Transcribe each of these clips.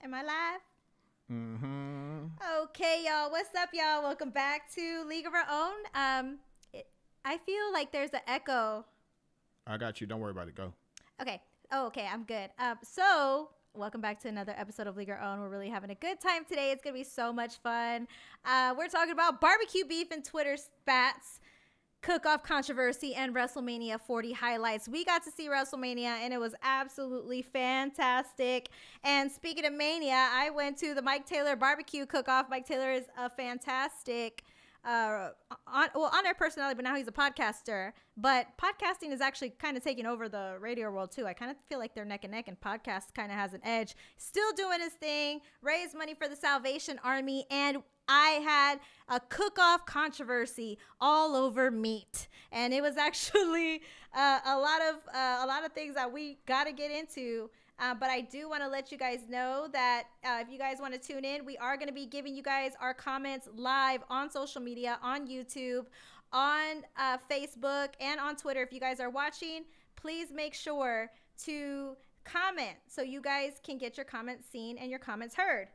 Am I live? Mm-hmm. Okay, y'all. What's up, y'all? Welcome back to League of Our Own. I feel like there's an echo. I got you. Don't worry about it. Go. Okay. Oh, okay. I'm good. So welcome back to another episode of League of Our Own. We're really having a good time today. It's gonna be so much fun. We're talking about barbecue beef and Twitter spats, Cookoff controversy, and WrestleMania 40 highlights. We got to see WrestleMania, and it was absolutely fantastic. And speaking of Mania, I went to the Mike Taylor barbecue Cookoff. Mike Taylor is a fantastic on-air personality, but now he's a podcaster. But podcasting is actually kind of taking over the radio world too. I kind of feel like they're neck and neck, and podcast kind of has an edge. Still doing his thing, raise money for the Salvation Army, and I had a cook-off controversy all over meat, and it was actually a lot of things that we got to get into. But I do want to let you guys know that if you guys want to tune in, we are going to be giving you guys our comments live on social media, on YouTube, on Facebook, and on Twitter. If you guys are watching, please make sure to comment so you guys can get your comments seen and your comments heard.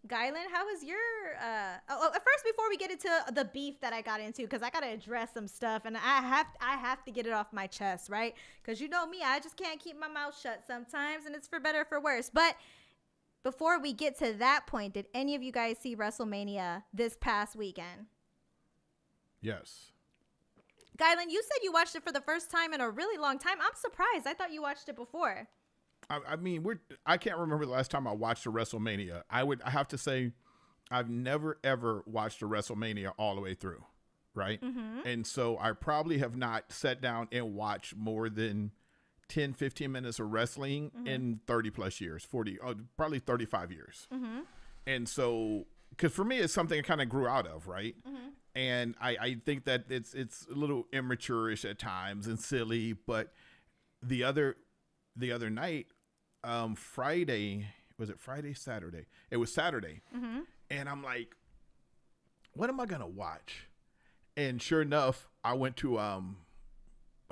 Gylan, how was your first, before we get into the beef that I got into, because I got to address some stuff, and I have to get it off my chest, right? Because you know me, I just can't keep my mouth shut sometimes, and it's for better or for worse. But before we get to that point, did any of you guys see WrestleMania this past weekend? Yes. Gylan, you said you watched it for the first time in a really long time. I'm surprised. I thought you watched it before. I mean, I can't remember the last time I watched a WrestleMania. I have to say, I've never, ever watched a WrestleMania all the way through, right? Mm-hmm. And so I probably have not sat down and watched more than 10, 15 minutes of wrestling in 30 plus years, probably 35 years. Mm-hmm. And so, because for me, it's something I kind of grew out of, right? Mm-hmm. And I think that it's a little immature-ish at times and silly, but the other night, Friday, was it Friday, Saturday? It was Saturday. Mm-hmm. And I'm like, what am I going to watch? And sure enough, I went to a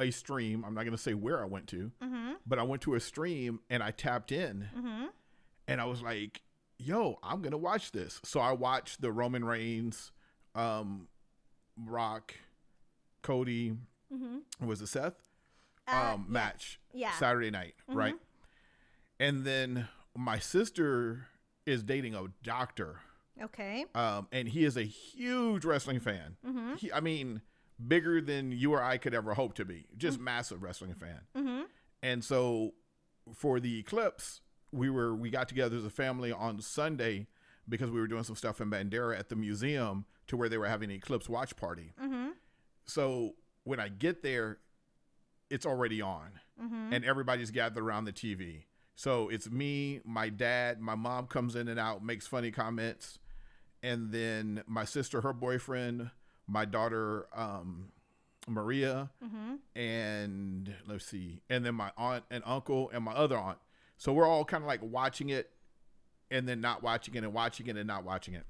stream. I'm not going to say where I went to, but I went to a stream and I tapped in and I was like, yo, I'm going to watch this. So I watched the Roman Reigns, Rock, Cody, was it Seth? Match Saturday night, right? And then my sister is dating a doctor. Okay. And he is a huge wrestling fan. I mean, bigger than you or I could ever hope to be. Just massive wrestling fan. And so for the eclipse, we got together as a family on Sunday because we were doing some stuff in Bandera at the museum to where they were having an eclipse watch party. So when I get there, it's already on and everybody's gathered around the TV. So it's me, my dad, my mom comes in and out, makes funny comments. And then my sister, her boyfriend, my daughter, Maria, and let's see. And then my aunt and uncle and my other aunt. So we're all kind of like watching it and then not watching it and watching it and not watching it.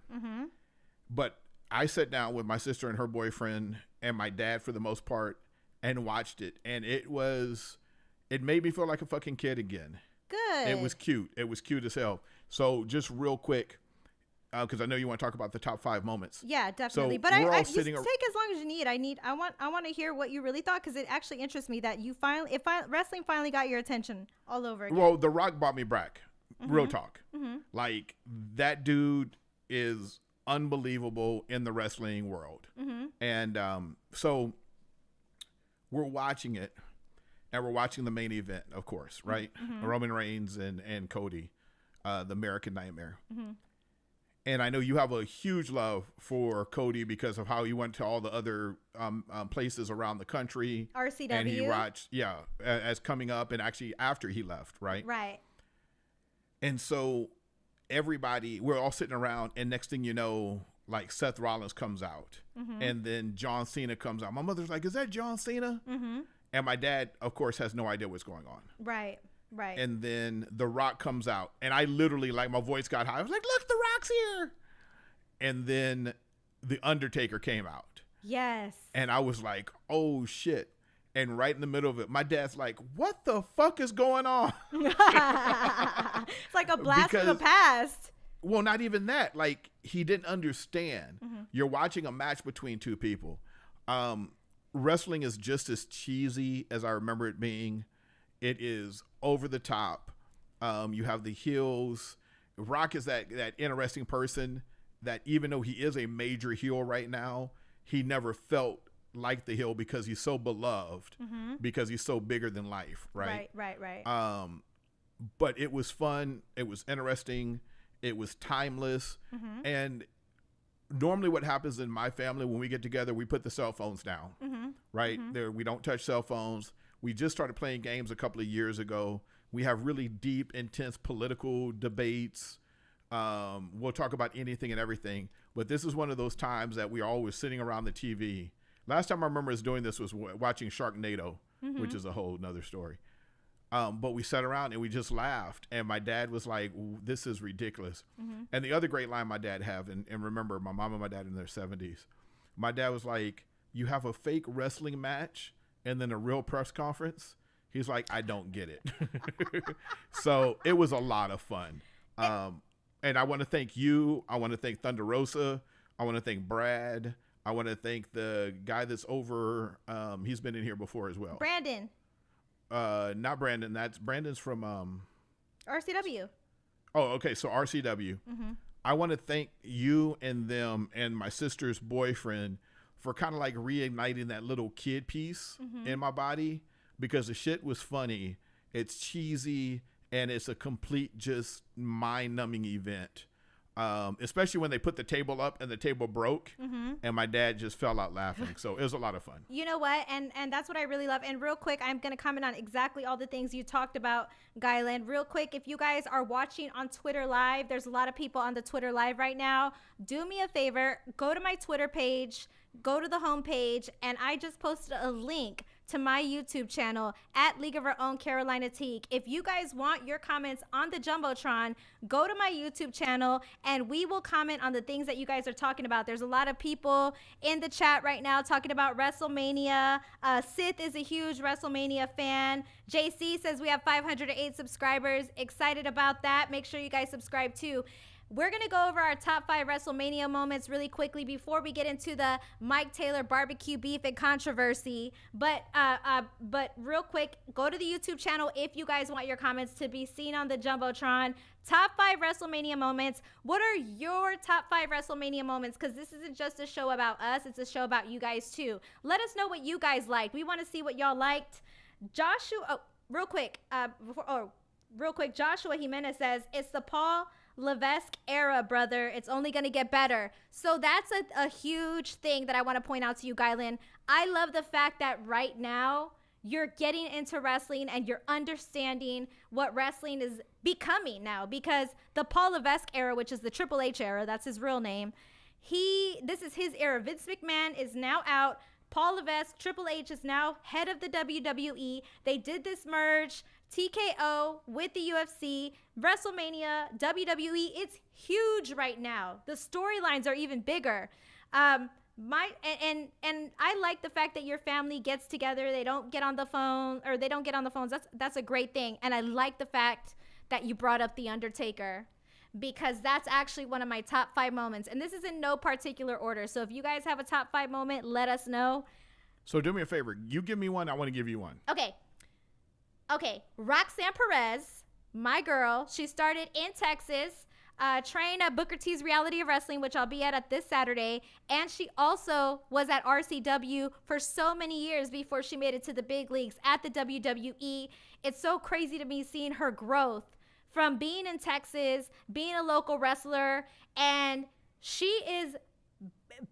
But I sat down with my sister and her boyfriend and my dad for the most part and watched it. And it made me feel like a fucking kid again. Good. It was cute. It was cute as hell. So just real quick, because I know you want to talk about the top 5 moments. Yeah, definitely. So but I just take as long as you need. I want to hear what you really thought, because it actually interests me that wrestling finally got your attention all over again. Well, The Rock brought me back. Real talk. Like, that dude is unbelievable in the wrestling world. And so we're watching it. And we're watching the main event, of course, right? Roman Reigns and Cody, the American Nightmare. And I know you have a huge love for Cody because of how he went to all the other places around the country. RCW. And he watched, as coming up and actually after he left, right? Right. And so we're all sitting around, and next thing you know, like Seth Rollins comes out. And then John Cena comes out. My mother's like, is that John Cena? And my dad, of course, has no idea what's going on. Right. And then The Rock comes out. And I literally, like, my voice got high. I was like, look, The Rock's here. And then The Undertaker came out. Yes. And I was like, oh, shit. And right in the middle of it, my dad's like, what the fuck is going on? It's like a blast from the past. Well, not even that. Like, he didn't understand. You're watching a match between two people. Wrestling is just as cheesy as I remember it being. It is over the top. You have the heels. Rock is that interesting person that even though he is a major heel right now, he never felt like the heel because he's so beloved, because he's so bigger than life, right? Right. But it was fun. It was interesting. It was timeless. And normally what happens in my family when we get together, we put the cell phones down, right? There, we don't touch cell phones. We just started playing games a couple of years ago. We have really deep, intense political debates. We'll talk about anything and everything. But this is one of those times that we're always sitting around the TV. Last time I remember us doing this was watching Sharknado, which is a whole nother story. But we sat around and we just laughed. And my dad was like, this is ridiculous. And the other great line my dad have, and remember, my mom and my dad in their 70s, my dad was like, you have a fake wrestling match and then a real press conference? He's like, I don't get it. So it was a lot of fun. And I want to thank you. I want to thank Thunder Rosa. I want to thank Brad. I want to thank the guy that's over. He's been in here before as well. Brandon. Not Brandon. Brandon's from RCW. Oh, okay. So RCW. I want to thank you and them and my sister's boyfriend for kind of like reigniting that little kid piece in my body, because the shit was funny. It's cheesy and it's a complete just mind-numbing event. Especially when they put the table up and the table broke and my dad just fell out laughing. So it was a lot of fun. You know what? And that's what I really love. And real quick, I'm going to comment on exactly all the things you talked about, Guyland. Real quick, if you guys are watching on Twitter Live, there's a lot of people on the Twitter Live right now. Do me a favor, go to my Twitter page, go to the homepage, and I just posted a link to my YouTube channel at League of Our Own Carolina Teague. If you guys want your comments on the Jumbotron, go to my YouTube channel and we will comment on the things that you guys are talking about. There's a lot of people in the chat right now talking about WrestleMania. Sith is a huge WrestleMania fan. JC says we have 508 subscribers. Excited about that. Make sure you guys subscribe too. We're going to go over our top 5 WrestleMania moments really quickly before we get into the Mike Taylor barbecue beef and controversy. But real quick, go to the YouTube channel if you guys want your comments to be seen on the Jumbotron. Top 5 WrestleMania moments. What are your top 5 WrestleMania moments? Because this isn't just a show about us. It's a show about you guys too. Let us know what you guys liked. We want to see what y'all liked. Joshua, real quick, Joshua Jimenez says, it's the Paul Levesque era, brother. It's only going to get better. So that's a huge thing that I want to point out to you, Guyland. I love the fact that right now you're getting into wrestling and you're understanding what wrestling is becoming now, because the Paul Levesque era, which is the Triple H era, that's his real name. This is his era. Vince McMahon is now out. Paul Levesque, Triple H is now head of the WWE. They did this merge, TKO with the UFC, WrestleMania, WWE. It's huge right now. The storylines are even bigger. And I like the fact that your family gets together. They don't get on the phone, or they don't get on the phones. That's a great thing. And I like the fact that you brought up The Undertaker, because that's actually one of my top 5 moments. And this is in no particular order. So if you guys have a top 5 moment, let us know. So do me a favor. You give me one. I want to give you one. Okay. Roxanne Perez, my girl. She started in Texas, trained at Booker T's Reality of Wrestling, which I'll be at this Saturday. And she also was at RCW for so many years before she made it to the big leagues at the WWE. It's so crazy to me seeing her growth from being in Texas, being a local wrestler, and she is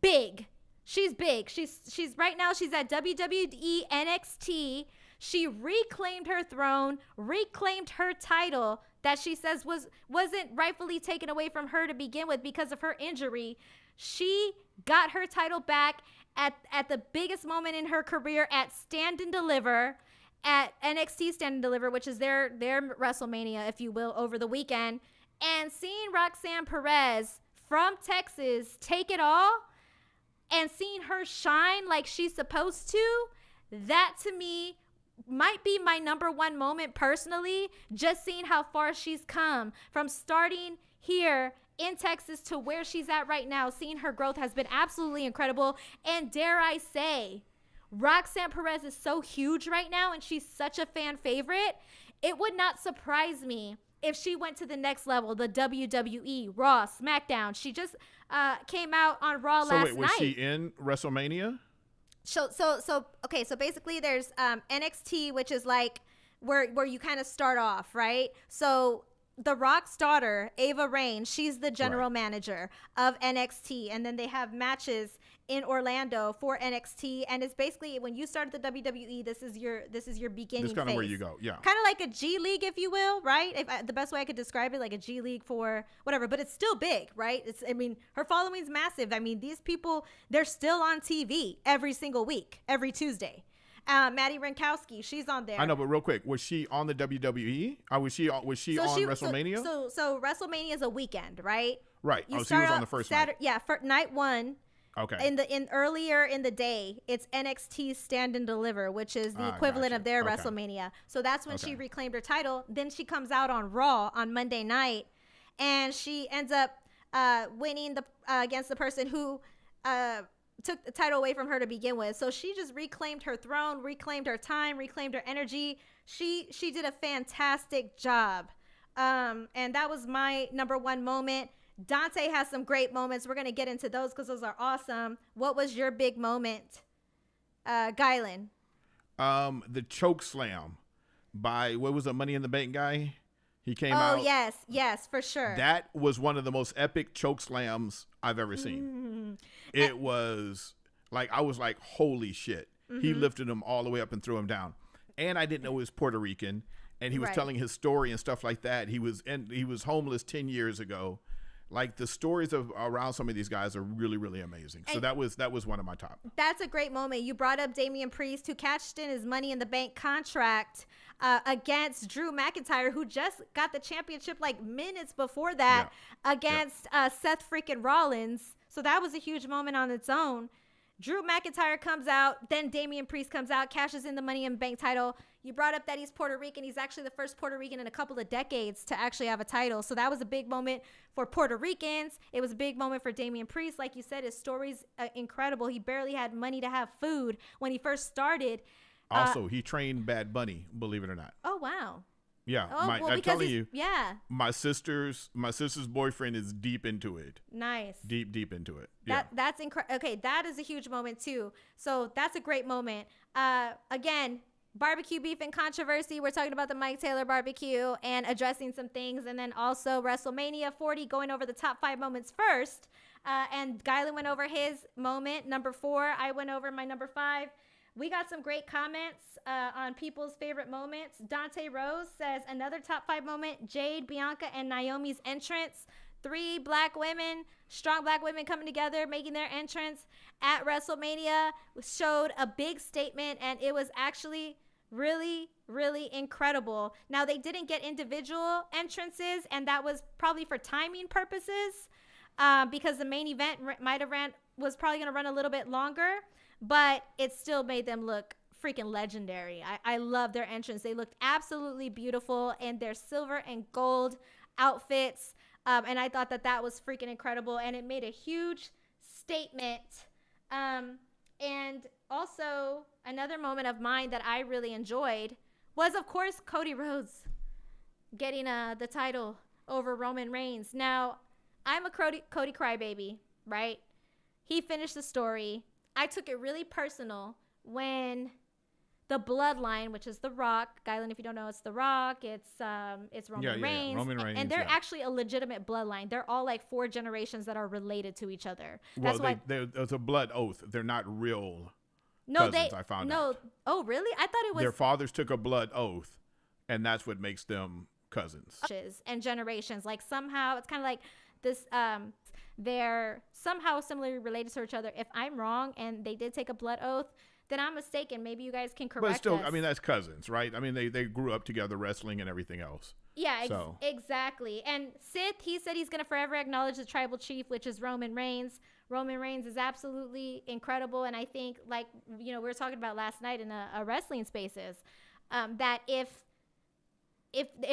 big. She's big. She's right now she's at WWE NXT. She reclaimed her throne, reclaimed her title that she says wasn't rightfully taken away from her to begin with because of her injury. She got her title back at the biggest moment in her career at Stand and Deliver, at NXT Stand and Deliver, which is their WrestleMania, if you will, over the weekend. And seeing Roxanne Perez from Texas take it all and seeing her shine like she's supposed to, that to me might be my number one moment personally, just seeing how far she's come from starting here in Texas to where she's at right now. Seeing her growth has been absolutely incredible. And dare I say, Roxanne Perez is so huge right now and she's such a fan favorite. It would not surprise me if she went to the next level, the WWE, Raw, SmackDown. She just came out on Raw last night. So wait, was she in WrestleMania? So okay, so basically there's NXT, which is like where you kind of start off, right? So The Rock's daughter, Ava Raine, she's the general manager of NXT, and then they have matches in Orlando for NXT, and it's basically when you start at the WWE, this is your beginning. This kind of where you go, yeah. Kind of like a G League, if you will, right? The best way I could describe it, like a G League for whatever, but it's still big, right? Her following's massive. I mean, these people, they're still on TV every single week, every Tuesday. Maddie Rankowski, she's on there. I know, but real quick, was she on the WWE? Was she on WrestleMania? So WrestleMania is a weekend, right? Right. She was on the first night. Yeah, for night one. Okay. Earlier in the day, it's NXT Stand and Deliver, which is the equivalent of their WrestleMania. So that's when she reclaimed her title. Then she comes out on Raw on Monday night, and she ends up winning against the person who took the title away from her to begin with. So she just reclaimed her throne, reclaimed her time, reclaimed her energy. She did a fantastic job. And that was my number one moment. Dante has some great moments. We're going to get into those because those are awesome. What was your big moment, Gylan? The choke slam by, what was the Money in the Bank guy? He came out. Oh, yes, for sure. That was one of the most epic choke slams I've ever seen. It was like, I was like, holy shit. He lifted him all the way up and threw him down. And I didn't know he was Puerto Rican. And he was telling his story and stuff like that. He was homeless 10 years ago. Like, the stories around some of these guys are really, really amazing. So that was one of my top. That's a great moment. You brought up Damian Priest, who cashed in his Money in the Bank contract against Drew McIntyre, who just got the championship like minutes before that against Seth freaking Rollins. So that was a huge moment on its own. Drew McIntyre comes out, then Damian Priest comes out, cashes in the Money in the Bank title. You brought up that he's Puerto Rican. He's actually the first Puerto Rican in a couple of decades to actually have a title. So that was a big moment for Puerto Ricans. It was a big moment for Damian Priest. Like you said, his story's incredible. He barely had money to have food when he first started. Also, he trained Bad Bunny, believe it or not. Oh, wow. Yeah, I'm telling you. Yeah. My sister's boyfriend is deep into it. Nice. Deep into it. Yeah. That's incredible. Okay, that is a huge moment too. So that's a great moment. Again, barbecue beef and controversy. We're talking about the Mike Taylor barbecue and addressing some things, and then also WrestleMania 40, going over the top 5 moments first. And Gylan went over his moment, number 4. I went over my number 5. We got some great comments on people's favorite moments. Dante Rose says, another top 5 moment, Jade, Bianca, and Naomi's entrance. 3 black women, strong black women coming together, making their entrance at WrestleMania, showed a big statement, and it was actually really, really incredible. Now, they didn't get individual entrances, and that was probably for timing purposes, because the main event was probably going to run a little bit longer. But it still made them look freaking legendary. I love their entrance. They looked absolutely beautiful in their silver and gold outfits. And I thought that was freaking incredible. And it made a huge statement. And also, another moment of mine that I really enjoyed was, of course, Cody Rhodes getting the title over Roman Reigns. Now, I'm a Cody crybaby, right? He finished the story. I took it really personal when the bloodline, which is The Rock, Gylan, if you don't know, it's The Rock, it's Roman Reigns. Roman Reigns, and they're actually a legitimate bloodline. They're all like 4 generations that are related to each other. That's why there's a blood oath. They're not real cousins, I found out. Oh, really? I thought it was... Their fathers took a blood oath, and that's what makes them cousins. And generations. Like, somehow, it's kind of like this... they're somehow similarly related to each other. If I'm wrong and they did take a blood oath, then I'm mistaken. Maybe you guys can correct us. But still, I mean, that's cousins, right? I mean, they grew up together wrestling and everything else. Yeah, exactly. And Sith, he said he's going to forever acknowledge the tribal chief, which is Roman Reigns. Roman Reigns is absolutely incredible. And I think, like, we were talking about last night in a wrestling spaces, that if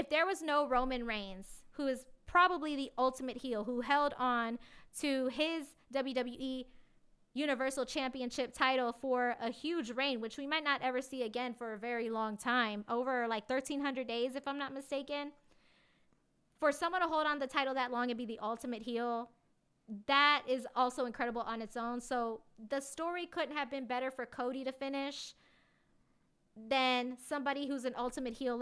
there was no Roman Reigns, who is probably the ultimate heel, who held on to his WWE Universal Championship title for a huge reign, which we might not ever see again for a very long time, over like 1,300 days, if I'm not mistaken. For someone to hold on the title that long and be the ultimate heel, that is also incredible on its own. So the story couldn't have been better for Cody to finish than somebody who's an ultimate heel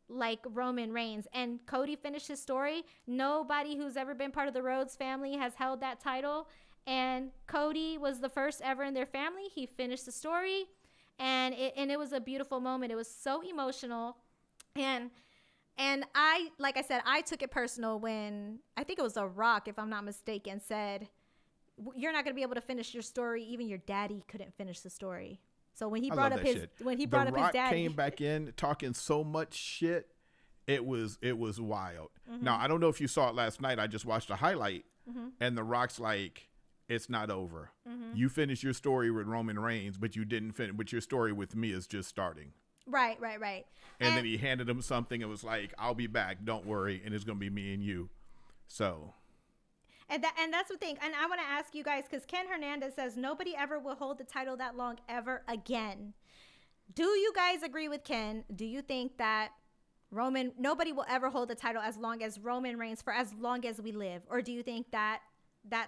like Roman Reigns. And Cody finished his story. Nobody who's ever been part of the Rhodes family has held that title. And Cody was the first ever in their family. He finished the story, and it was a beautiful moment. It was so emotional, and I, like I said, I took it personal when, I think it was The Rock, if I'm not mistaken, said, "You're not going to be able to finish your story. Even your daddy couldn't finish the story." So when he brought up his daddy, came back in talking so much shit, it was wild. Mm-hmm. Now I don't know if you saw it last night. I just watched a highlight, and The Rock's like, "It's not over. You finished your story with Roman Reigns, but you didn't finish. But your story with me is just starting." Right. And then he handed him something. It was like, "I'll be back. Don't worry. And it's going to be me and you." So. And that's the thing. And I want to ask you guys, because Ken Hernandez says nobody ever will hold the title that long ever again. Do you guys agree with Ken? Do you think that nobody will ever hold the title as long as Roman Reigns for as long as we live? Or do you think that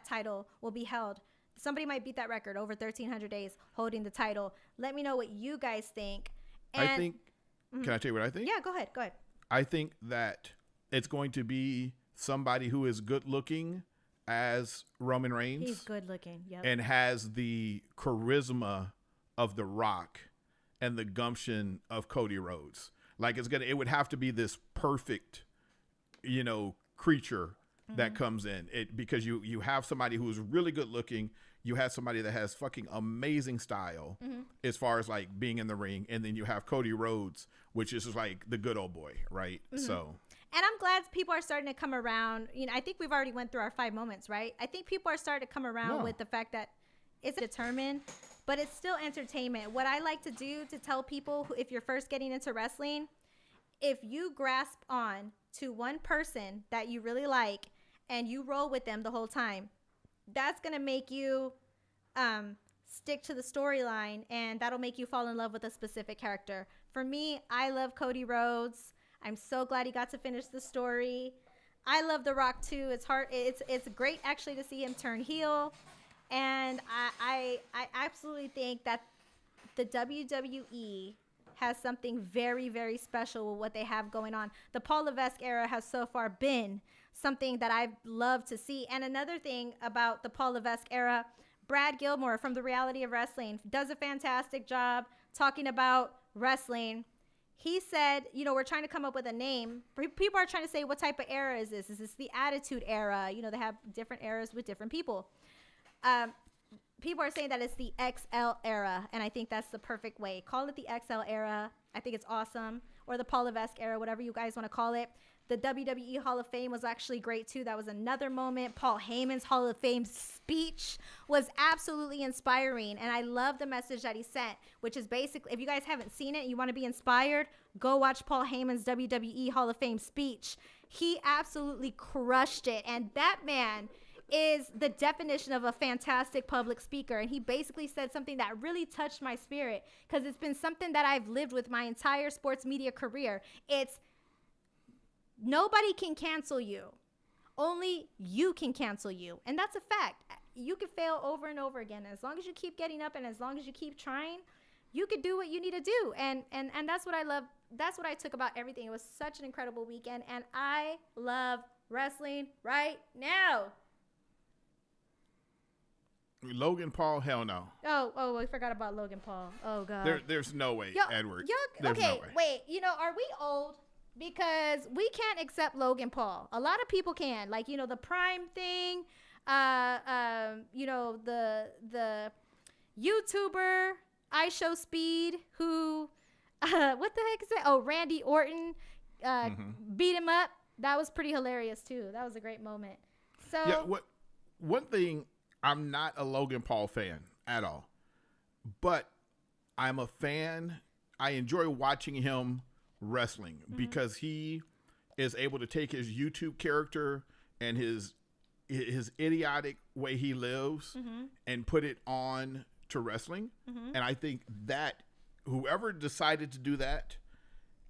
title will be held? Somebody might beat that record over 1,300 days holding the title. Let me know what you guys think. And, I think, can I tell you what I think? Yeah, go ahead. I think that it's going to be somebody who is good looking as Roman Reigns. He's good looking, yep. And has the charisma of The Rock and the gumption of Cody Rhodes. Like it would have to be this perfect, creature that comes in because you have somebody who is really good looking. You have somebody that has fucking amazing style as far as like being in the ring. And then you have Cody Rhodes, which is just like the good old boy. Right. So. And I'm glad people are starting to come around. I think we've already went through our 5 moments, right? I think people are starting to come around with the fact that it's determined, but it's still entertainment. What I like to do to tell people, if you're first getting into wrestling, if you grasp on to one person that you really like and you roll with them the whole time, that's going to make you stick to the storyline, and that'll make you fall in love with a specific character. For me, I love Cody Rhodes. I'm so glad he got to finish the story. I love The Rock too. It's great actually to see him turn heel. And I absolutely think that the WWE has something very, very special with what they have going on. The Paul Levesque era has so far been something that I've loved to see. And another thing about the Paul Levesque era, Brad Gilmore from The Reality of Wrestling does a fantastic job talking about wrestling. He said, we're trying to come up with a name. People are trying to say, what type of era is this? Is this the Attitude Era? They have different eras with different people. People are saying that it's the XL era, and I think that's the perfect way. Call it the XL era. I think it's awesome. Or the Paul Levesque era, whatever you guys want to call it. The WWE Hall of Fame was actually great, too. That was another moment. Paul Heyman's Hall of Fame speech was absolutely inspiring, and I love the message that he sent, which is basically, if you guys haven't seen it and you want to be inspired, go watch Paul Heyman's WWE Hall of Fame speech. He absolutely crushed it, and that man is the definition of a fantastic public speaker. And he basically said something that really touched my spirit, because it's been something that I've lived with my entire sports media career. It's nobody can cancel you. Only you can cancel you. And that's a fact. You can fail over and over again. As long as you keep getting up and as long as you keep trying, you can do what you need to do. And that's what I love. That's what I took about everything. It was such an incredible weekend. And I love wrestling right now. Logan Paul, hell no. Oh, I forgot about Logan Paul. Oh, God. There's no way, Edward. Okay, no way. Wait. Are we old? Because we can't accept Logan Paul. A lot of people can. Like, the Prime thing, the YouTuber, I Show Speed, who, what the heck is that? Oh, Randy Orton beat him up. That was pretty hilarious, too. That was a great moment. So, yeah, one thing I'm not a Logan Paul fan at all, but I'm a fan. I enjoy watching him wrestling because he is able to take his YouTube character and his idiotic way he lives and put it on to wrestling. And I think that whoever decided to do that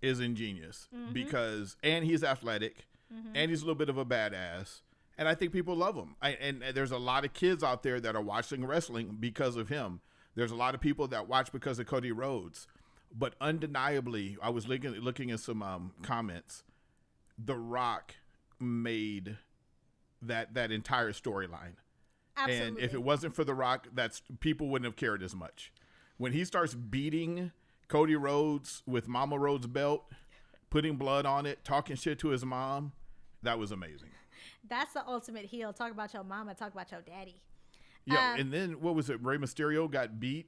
is ingenious because, and he's athletic and he's a little bit of a badass. And I think people love him. And there's a lot of kids out there that are watching wrestling because of him. There's a lot of people that watch because of Cody Rhodes. But undeniably, I was looking at some comments. The Rock made that entire storyline. Absolutely. And if it wasn't for The Rock, people wouldn't have cared as much. When he starts beating Cody Rhodes with Mama Rhodes' belt, putting blood on it, talking shit to his mom, that was amazing. That's the ultimate heel. Talk about your mama, talk about your daddy. Yeah, and then what was it? Rey Mysterio got beat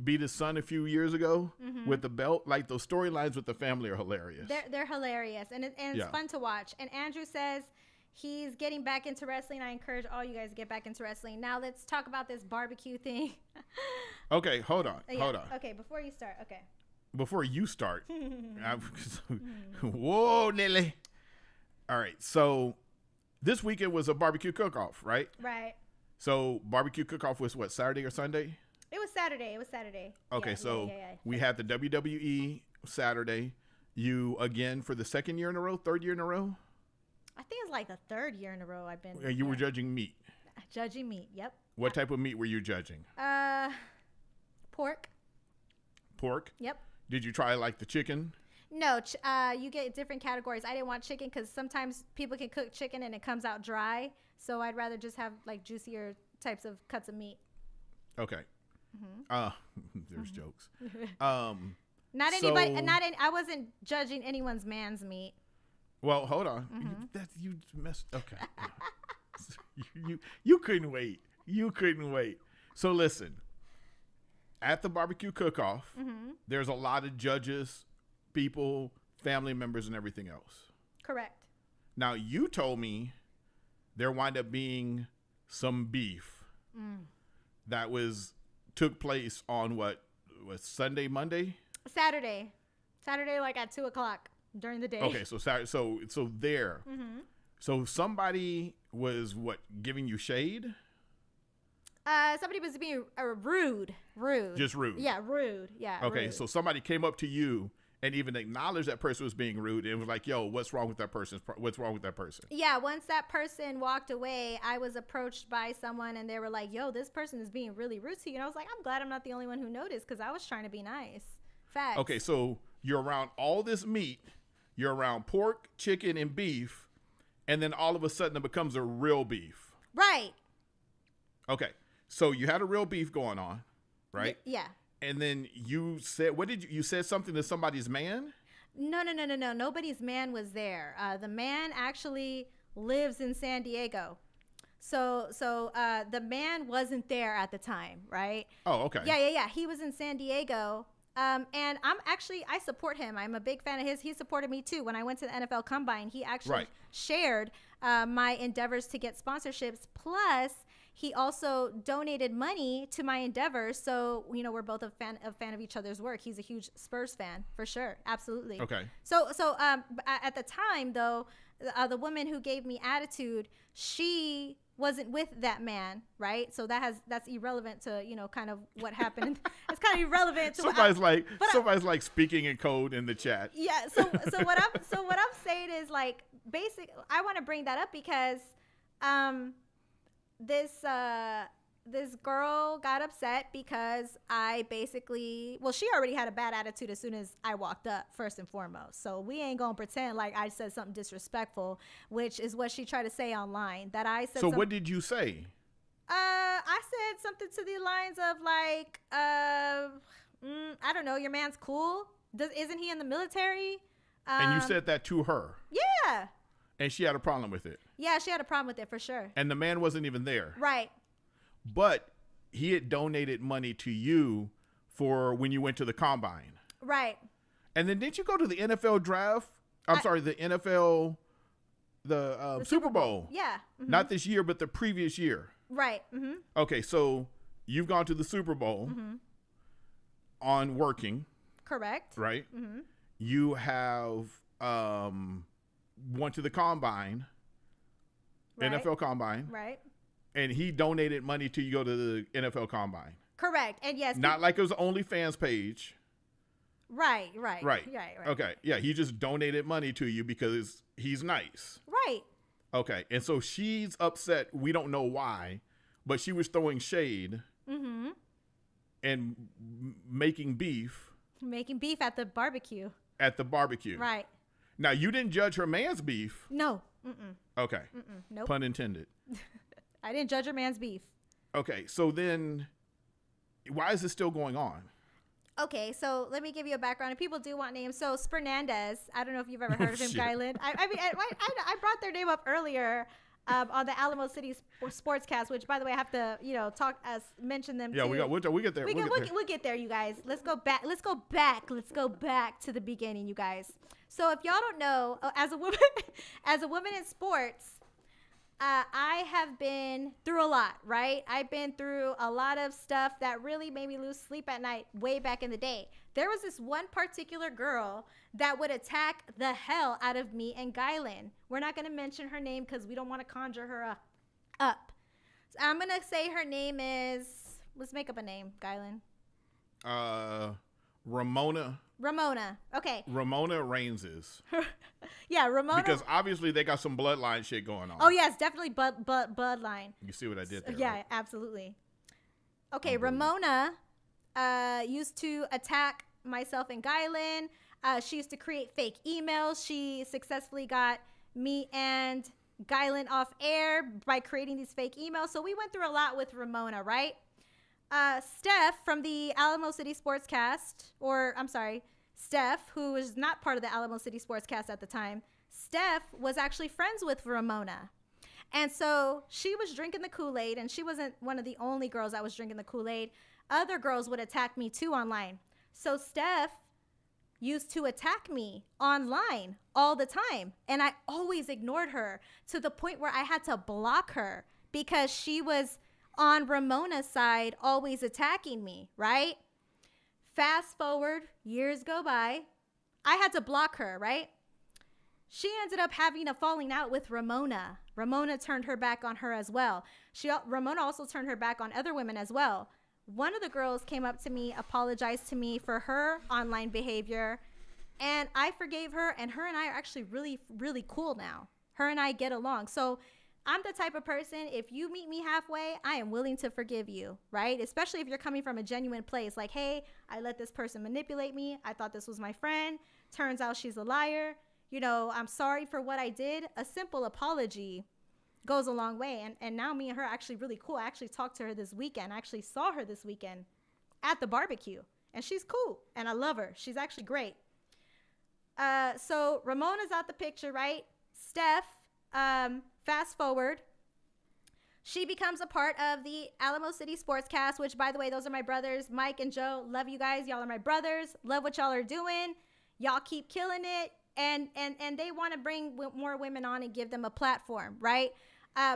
his son a few years ago with the belt. Like, those storylines with the family are hilarious. They're hilarious, and it's fun to watch. And Andrew says he's getting back into wrestling. I encourage all you guys to get back into wrestling. Now let's talk about this barbecue thing. Okay, hold on. Okay, before you start. Before you start. Whoa, Lily. All right, so this weekend was a barbecue cook-off, right? Right. So barbecue cook-off was what, Saturday or Sunday? It was Saturday. Okay, we had the WWE Saturday. You, again, for the third year in a row? I think it's like the third year in a row I've been. You were judging meat. Judging meat, yep. What type of meat were you judging? Pork. Pork? Yep. Did you try, like, the chicken? No, you get different categories. I didn't want chicken because sometimes people can cook chicken and it comes out dry. So I'd rather just have like juicier types of cuts of meat. Okay. There's jokes. Not anybody. I wasn't judging anyone's man's meat. Well, hold on. You messed. Okay. you couldn't wait. So listen. At the barbecue cook-off, there's a lot of judges, people, family members, and everything else. Correct. Now, you told me there wound up being some beef that took place on what was Sunday, Monday? Saturday, like at 2:00 during the day. Okay, so Saturday, so there. So somebody was giving you shade? Somebody was being rude. Just rude. Yeah, rude. Yeah. Okay, rude. so somebody came up to you and even acknowledged that person was being rude and was like, "Yo, what's wrong with that person? What's wrong with that person?" Yeah, once that person walked away, I was approached by someone and they were like, "Yo, this person is being really rude to you." And I was like, "I'm glad I'm not the only one who noticed because I was trying to be nice." Facts. Okay, so you're around all this meat, you're around pork, chicken, and beef, and then all of a sudden it becomes a real beef. Right. Okay, so you had a real beef going on, right? Yeah. And then you said, you said something to somebody's man? No. Nobody's man was there. The man actually lives in San Diego. So the man wasn't there at the time, right? Oh, okay. Yeah. He was in San Diego. And I support him. I'm a big fan of his. He supported me too. When I went to the NFL Combine, he actually shared my endeavors to get sponsorships. Plus, he also donated money to my endeavors. So, we're both a fan of each other's work. He's a huge Spurs fan for sure. Absolutely. Okay. So at the time though, the woman who gave me attitude, she wasn't with that man, right? So that's irrelevant to, kind of what happened. It's kind of irrelevant to somebody's like speaking in code in the chat. Yeah. So what I'm saying is like I want to bring that up because this girl got upset because I she already had a bad attitude as soon as I walked up, first and foremost. So we ain't gonna pretend like I said something disrespectful, which is what she tried to say online. That I said. So what did you say? I said something to the lines of like, I don't know, your man's cool. Isn't he in the military? And you said that to her? Yeah. And she had a problem with it? Yeah, she had a problem with it for sure. And the man wasn't even there? Right. But he had donated money to you for when you went to the Combine. Right. And then didn't you go to the NFL draft? The Super Bowl. Yeah. Mm-hmm. Not this year, but the previous year. Right. Mm-hmm. Okay, so you've gone to the Super Bowl on working. Correct. Right? Mm-hmm. You have went to the combine, Right. NFL combine. Right. And he donated money to you go to the NFL combine. Correct. And yes. Not like it was an OnlyFans page. Right. Okay. Yeah, he just donated money to you because he's nice. Right. Okay. And so she's upset. We don't know why, but she was throwing shade and making beef. Making beef at the barbecue. Right. Now, you didn't judge her man's beef. No. Mm-mm. Okay. Mm-mm. Nope. Pun intended. I didn't judge her man's beef. Okay. So then why is this still going on? Okay, so let me give you a background. And people do want names. So Spernandez, I don't know if you've ever heard of him, Gylan. I brought their name up earlier on the Alamo City Sportscast, which, by the way, I have to, mention them. Yeah, too. we'll get there. We'll get there, you guys. Let's go back to the beginning, you guys. So if y'all don't know, as a woman in sports, I have been through a lot, right? I've been through a lot of stuff that really made me lose sleep at night way back in the day. There was this one particular girl that would attack the hell out of me and Gylan. We're not going to mention her name because we don't want to conjure her up. So I'm going to say her name is, let's make up a name, Gylan. Ramona. Okay. Ramona Rainses. Yeah, Ramona. Because obviously they got some bloodline shit going on. Oh, yes, definitely bloodline. You see what I did there? Yeah, right? Absolutely. Okay, Ramona used to attack myself and Gylan. She used to create fake emails. She successfully got me and Gylan off air by creating these fake emails. So we went through a lot with Ramona, right? Steph from the Alamo City Sportscast, Steph, who was not part of the Alamo City Sportscast at the time, Steph was actually friends with Ramona. And so she was drinking the Kool-Aid, and she wasn't one of the only girls that was drinking the Kool-Aid. Other girls would attack me too online. So Steph used to attack me online all the time, and I always ignored her to the point where I had to block her because she was on Ramona's side, always attacking me, right? Fast forward, years go by. I had to block her, right? She ended up having a falling out with Ramona. Ramona turned her back on her as well. Ramona also turned her back on other women as well. One of the girls came up to me, apologized to me for her online behavior, and I forgave her, and her and I are actually really, really cool now. Her and I get along. So I'm the type of person, if you meet me halfway, I am willing to forgive you, right? Especially if you're coming from a genuine place. Like, hey, I let this person manipulate me. I thought this was my friend. Turns out she's a liar. I'm sorry for what I did. A simple apology goes a long way. And now me and her are actually really cool. I actually talked to her this weekend. I actually saw her this weekend at the barbecue. And she's cool. And I love her. She's actually great. So Ramona's out the picture, right? Steph, fast forward, she becomes a part of the Alamo City Sportscast, which, by the way, those are my brothers, Mike and Joe. Love you guys. Y'all are my brothers. Love what y'all are doing. Y'all keep killing it. And they want to bring more women on and give them a platform, right?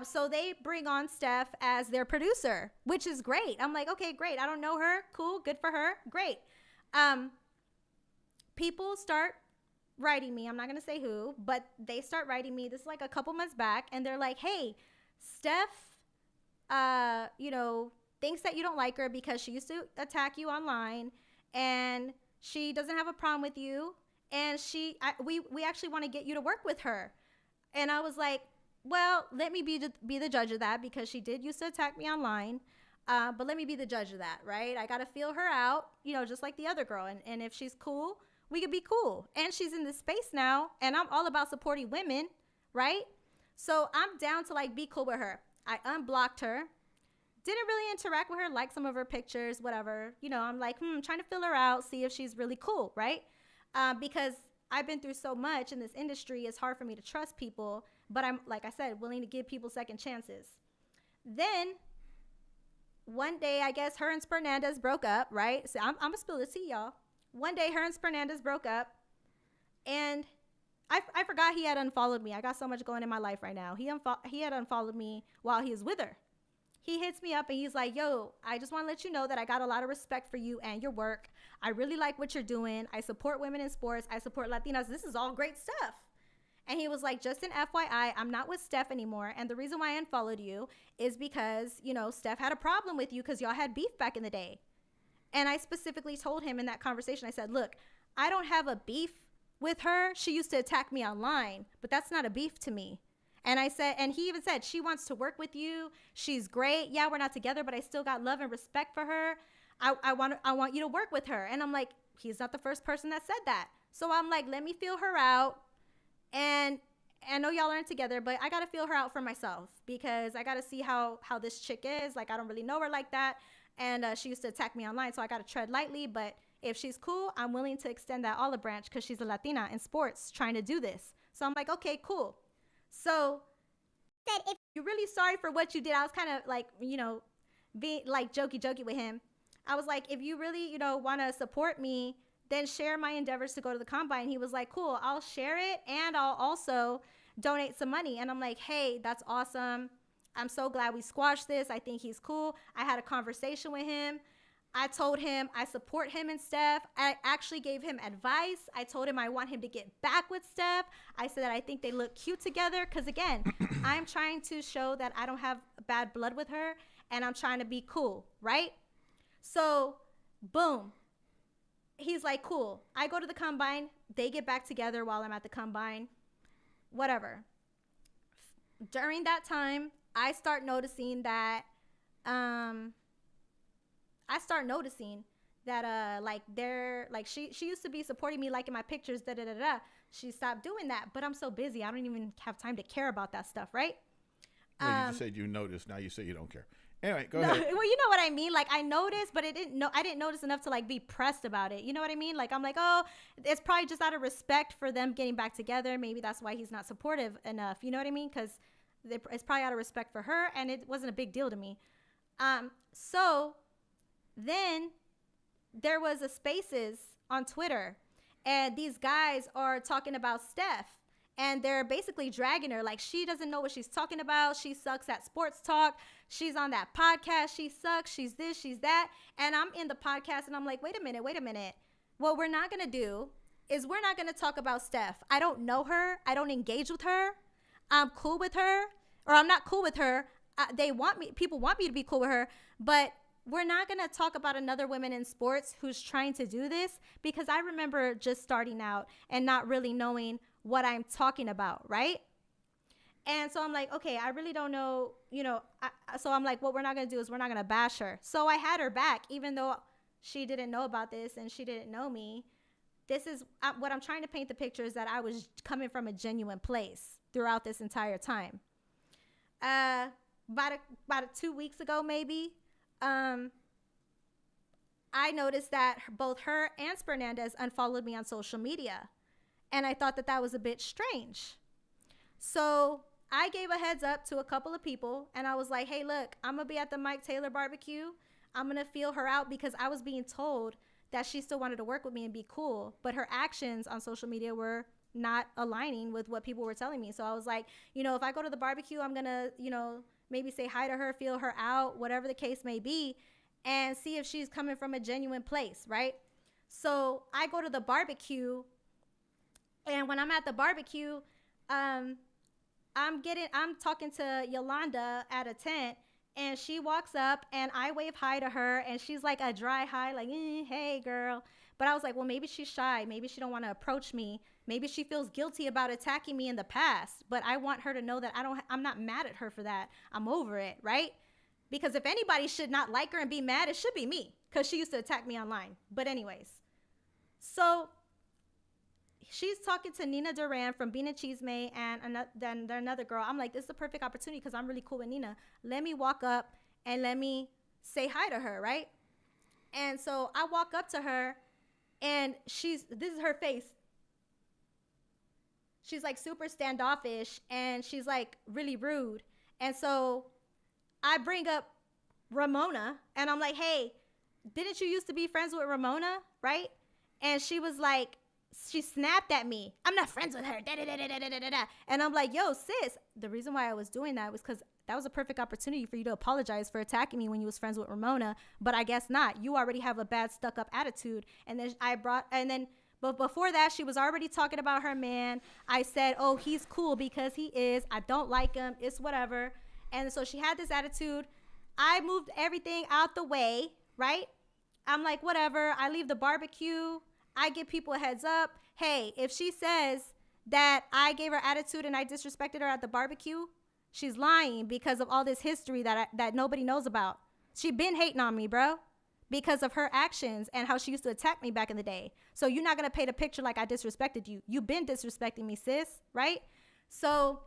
So they bring on Steph as their producer, which is great. I'm like, okay, great. I don't know her. Cool. Good for her. Great. People start writing me. I'm not going to say who, but they start writing me. This is like a couple months back. And they're like, hey, Steph, thinks that you don't like her because she used to attack you online and she doesn't have a problem with you. And we actually want to get you to work with her. And I was like, well, let me be the judge of that because she did used to attack me online. But let me be the judge of that, right? I got to feel her out, just like the other girl. And if she's cool, we could be cool. And she's in this space now, and I'm all about supporting women, right? So I'm down to be cool with her. I unblocked her. Didn't really interact with her, like some of her pictures, whatever. I'm like, trying to feel her out, see if she's really cool, right? Because I've been through so much in this industry, it's hard for me to trust people. But I'm, like I said, willing to give people second chances. Then one day, I guess her and Spernandez broke up, right? So I'm going to spill the tea, y'all. One day, her and Spernandez broke up, and I forgot he had unfollowed me. I got so much going in my life right now. He had unfollowed me while he was with her. he hits me up and he's like, yo, I just want to let you know that I got a lot of respect for you and your work. I really like what you're doing. I support women in sports. I support Latinas. This is all great stuff. And he was like, just an FYI, I'm not with Steph anymore. And the reason why I unfollowed you is because, you know, Steph had a problem with you because y'all had beef back in the day. And I specifically told him in that conversation, I said, look, I don't have a beef with her. She used to attack me online, but that's not a beef to me. And I said, and he even said, she wants to work with you. She's great. Yeah, we're not together, but I still got love and respect for her. I want you to work with her. And I'm like, he's not the first person that said that. So I'm like, let me feel her out. And I know y'all aren't together, but I got to feel her out for myself because I got to see how this chick is. Like, I don't really know her like that. And she used to attack me online, so I got to tread lightly. But if she's cool, I'm willing to extend that olive branch because she's a Latina in sports trying to do this. So I'm like, okay, cool. So said, if you're really sorry for what you did, I was kind of like, you know, being like jokey with him. I was like, if you really, you know, want to support me, then share my endeavors to go to the combine. He was like, cool, I'll share it and I'll also donate some money. And I'm like, hey, that's awesome. I'm so glad we squashed this. I think he's cool. I had a conversation with him. I told him I support him and Steph. I actually gave him advice. I told him I want him to get back with Steph. I said that I think they look cute together because, again, I'm trying to show that I don't have bad blood with her and I'm trying to be cool, right? So, boom. He's like, cool. I go to the combine. They get back together while I'm at the combine. Whatever. During that time, I start noticing that like they're like she used to be supporting me like in my pictures, she stopped doing that, but I'm so busy I don't even have time to care about that stuff, right? You just said you noticed, now you say you don't care. Anyway, go ahead. Well, you know what I mean, like I noticed, but I didn't notice enough to like be pressed about it, you know what I mean? Like I'm like, oh, it's probably just out of respect for them getting back together. Maybe that's why he's not supportive enough, you know what I mean? Because it's probably out of respect for her and it wasn't a big deal to me. So then there was a Spaces on Twitter and these guys are talking about Steph and they're basically dragging her like she doesn't know what she's talking about. She sucks at sports talk. She's on that podcast. She sucks. She's this, she's that. And I'm in the podcast and I'm like, wait a minute. What we're not going to do is we're not going to talk about Steph. I don't know her. I don't engage with her. I'm cool with her or I'm not cool with her. People want me to be cool with her, but we're not going to talk about another woman in sports who's trying to do this because I remember just starting out and not really knowing what I'm talking about, right? And so I'm like, okay, I really don't know, you know, so I'm like, what we're not going to do is we're not going to bash her. So I had her back, even though she didn't know about this and she didn't know me. This is what I'm trying to paint the picture is that I was coming from a genuine place throughout this entire time. About 2 weeks ago, maybe, I noticed that both her and Spernandez unfollowed me on social media. And I thought that was a bit strange. So I gave a heads up to a couple of people and I was like, hey, look, I'm going to be at the Mike Taylor barbecue. I'm going to feel her out because I was being told that she still wanted to work with me and be cool. But her actions on social media were not aligning with what people were telling me. So I was like, you know, if I go to the barbecue, I'm going to, you know, maybe say hi to her, feel her out, whatever the case may be, and see if she's coming from a genuine place, right? So I go to the barbecue, and when I'm at the barbecue, I'm talking to Yolanda at a tent, and she walks up, and I wave hi to her, and she's like a dry hi, like, hey, girl. But I was like, well, maybe she's shy. Maybe she don't want to approach me. Maybe she feels guilty about attacking me in the past. But I want her to know that I'm not mad at her for that. I'm over it, right? Because if anybody should not like her and be mad, it should be me. Because she used to attack me online. But anyways. So she's talking to Nina Duran from Bean and Cheese May and then another girl. I'm like, this is the perfect opportunity because I'm really cool with Nina. Let me walk up and let me say hi to her, right? And so I walk up to her and this is her face. She's like super standoffish and she's like really rude. And so I bring up Ramona and I'm like, hey, didn't you used to be friends with Ramona, right? And she was like, she snapped at me. I'm not friends with her. Da, da, da, da, da, da, da. And I'm like, yo, sis, the reason why I was doing that was because that was a perfect opportunity for you to apologize for attacking me when you was friends with Ramona, but I guess not. You already have a bad stuck up attitude. And then but before that, she was already talking about her man. I said, oh, he's cool because he is. I don't like him. It's whatever. And so she had this attitude. I moved everything out the way, right? I'm like, whatever. I leave the barbecue. I give people a heads up. Hey, if she says that I gave her attitude and I disrespected her at the barbecue, she's lying because of all this history that nobody knows about. She been hating on me, bro, because of her actions and how she used to attack me back in the day. So you're not going to paint a picture like I disrespected you. You've been disrespecting me, sis, right? So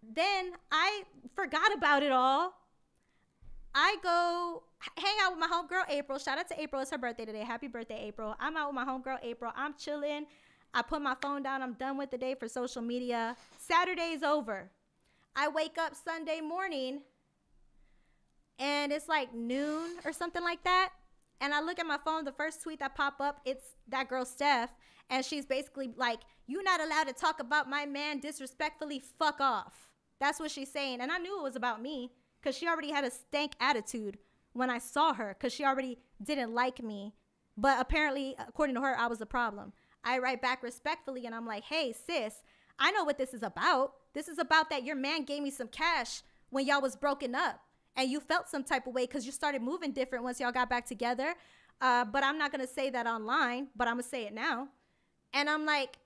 then I forgot about it all. I go hang out with my homegirl, April. Shout out to April. It's her birthday today. Happy birthday, April. I'm out with my homegirl, April. I'm chilling. I put my phone down. I'm done with the day for social media. Saturday's over. I wake up Sunday morning, and it's like noon or something like that. And I look at my phone. The first tweet that pop up, it's that girl, Steph. And she's basically like, you're not allowed to talk about my man disrespectfully. Fuck off. That's what she's saying. And I knew it was about me because she already had a stank attitude when I saw her because she already didn't like me. But apparently, according to her, I was the problem. I write back respectfully, and I'm like, hey, sis, I know what this is about. This is about that your man gave me some cash when y'all was broken up. And you felt some type of way because you started moving different once y'all got back together. But I'm not going to say that online, but I'm going to say it now. And I'm like,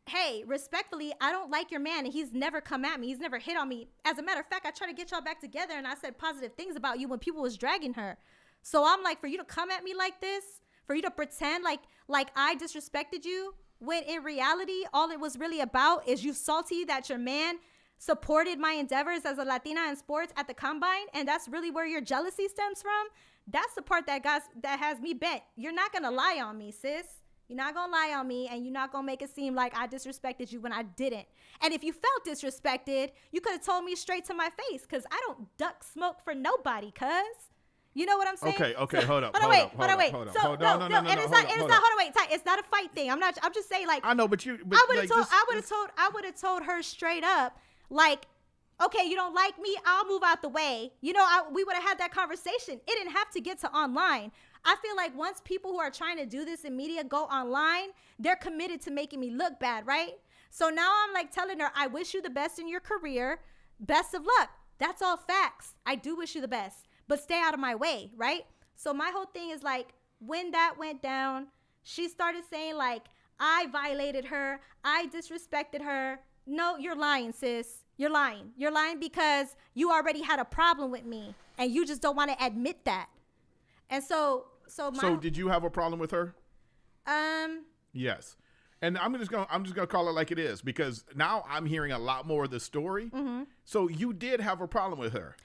hey, respectfully, I don't like your man. And he's never come at me. He's never hit on me. As a matter of fact, I tried to get y'all back together and I said positive things about you when people was dragging her. So I'm like, for you to come at me like this, for you to pretend like I disrespected you, when in reality, all it was really about is you salty that your man supported my endeavors as a Latina in sports at the combine, and that's really where your jealousy stems from. That's the part that has me bent. You're not gonna lie on me, sis. You're not gonna lie on me, and you're not gonna make it seem like I disrespected you when I didn't. And if you felt disrespected, you could have told me straight to my face, because I don't duck smoke for nobody, cuz. You know what I'm saying? Okay, hold up. Hold on, wait. So no, and it's not. Hold on, wait. It's not a fight thing. I'm just saying, like, I know, but I would have told her straight up, like, okay, you don't like me, I'll move out the way. We would have had that conversation. It didn't have to get to online. I feel like once people who are trying to do this in media go online, they're committed to making me look bad, right? So now I'm like telling her, I wish you the best in your career. Best of luck. That's all facts. I do wish you the best, but stay out of my way, right? So my whole thing is like, when that went down, she started saying like, I violated her. I disrespected her. No, you're lying, sis. You're lying. You're lying because you already had a problem with me and you just don't want to admit that. And so did you have a problem with her? Yes. And I'm just gonna call it like it is, because now I'm hearing a lot more of the story. Mm-hmm. So you did have a problem with her.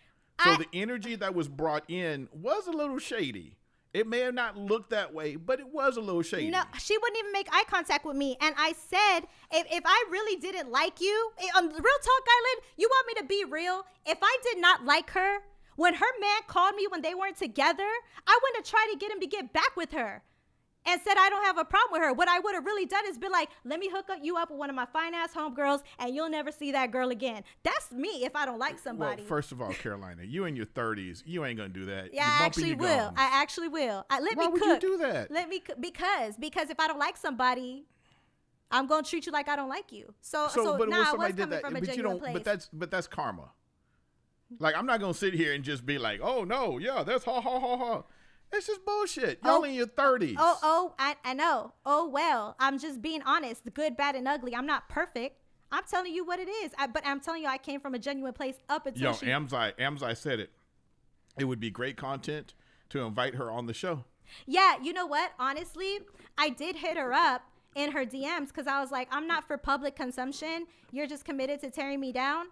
So the energy that was brought in was a little shady. It may have not looked that way, but it was a little shady. No, she wouldn't even make eye contact with me. And I said, if I really didn't like you, real talk, Island, you want me to be real? If I did not like her, when her man called me when they weren't together, I wouldn't have tried to get him to get back with her and said I don't have a problem with her. What I would have really done is been like, let me hook you up with one of my fine-ass homegirls, and you'll never see that girl again. That's me if I don't like somebody. Well, first of all, Carolina, you in your 30s, you ain't going to do that. Yeah, I actually will. Why would you do that? Because if I don't like somebody, I'm going to treat you like I don't like you. So now I was coming from a genuine place. But that's karma. Like, I'm not going to sit here and just be like, oh, no, yeah, that's ha, ha, ha, ha. It's just bullshit. You're only in your 30s. I know. Oh, well, I'm just being honest. The good, bad, and ugly. I'm not perfect. I'm telling you what it is. But I'm telling you, I came from a genuine place up until Amzai said it. It would be great content to invite her on the show. Yeah, you know what? Honestly, I did hit her up in her DMs because I was like, I'm not for public consumption. You're just committed to tearing me down.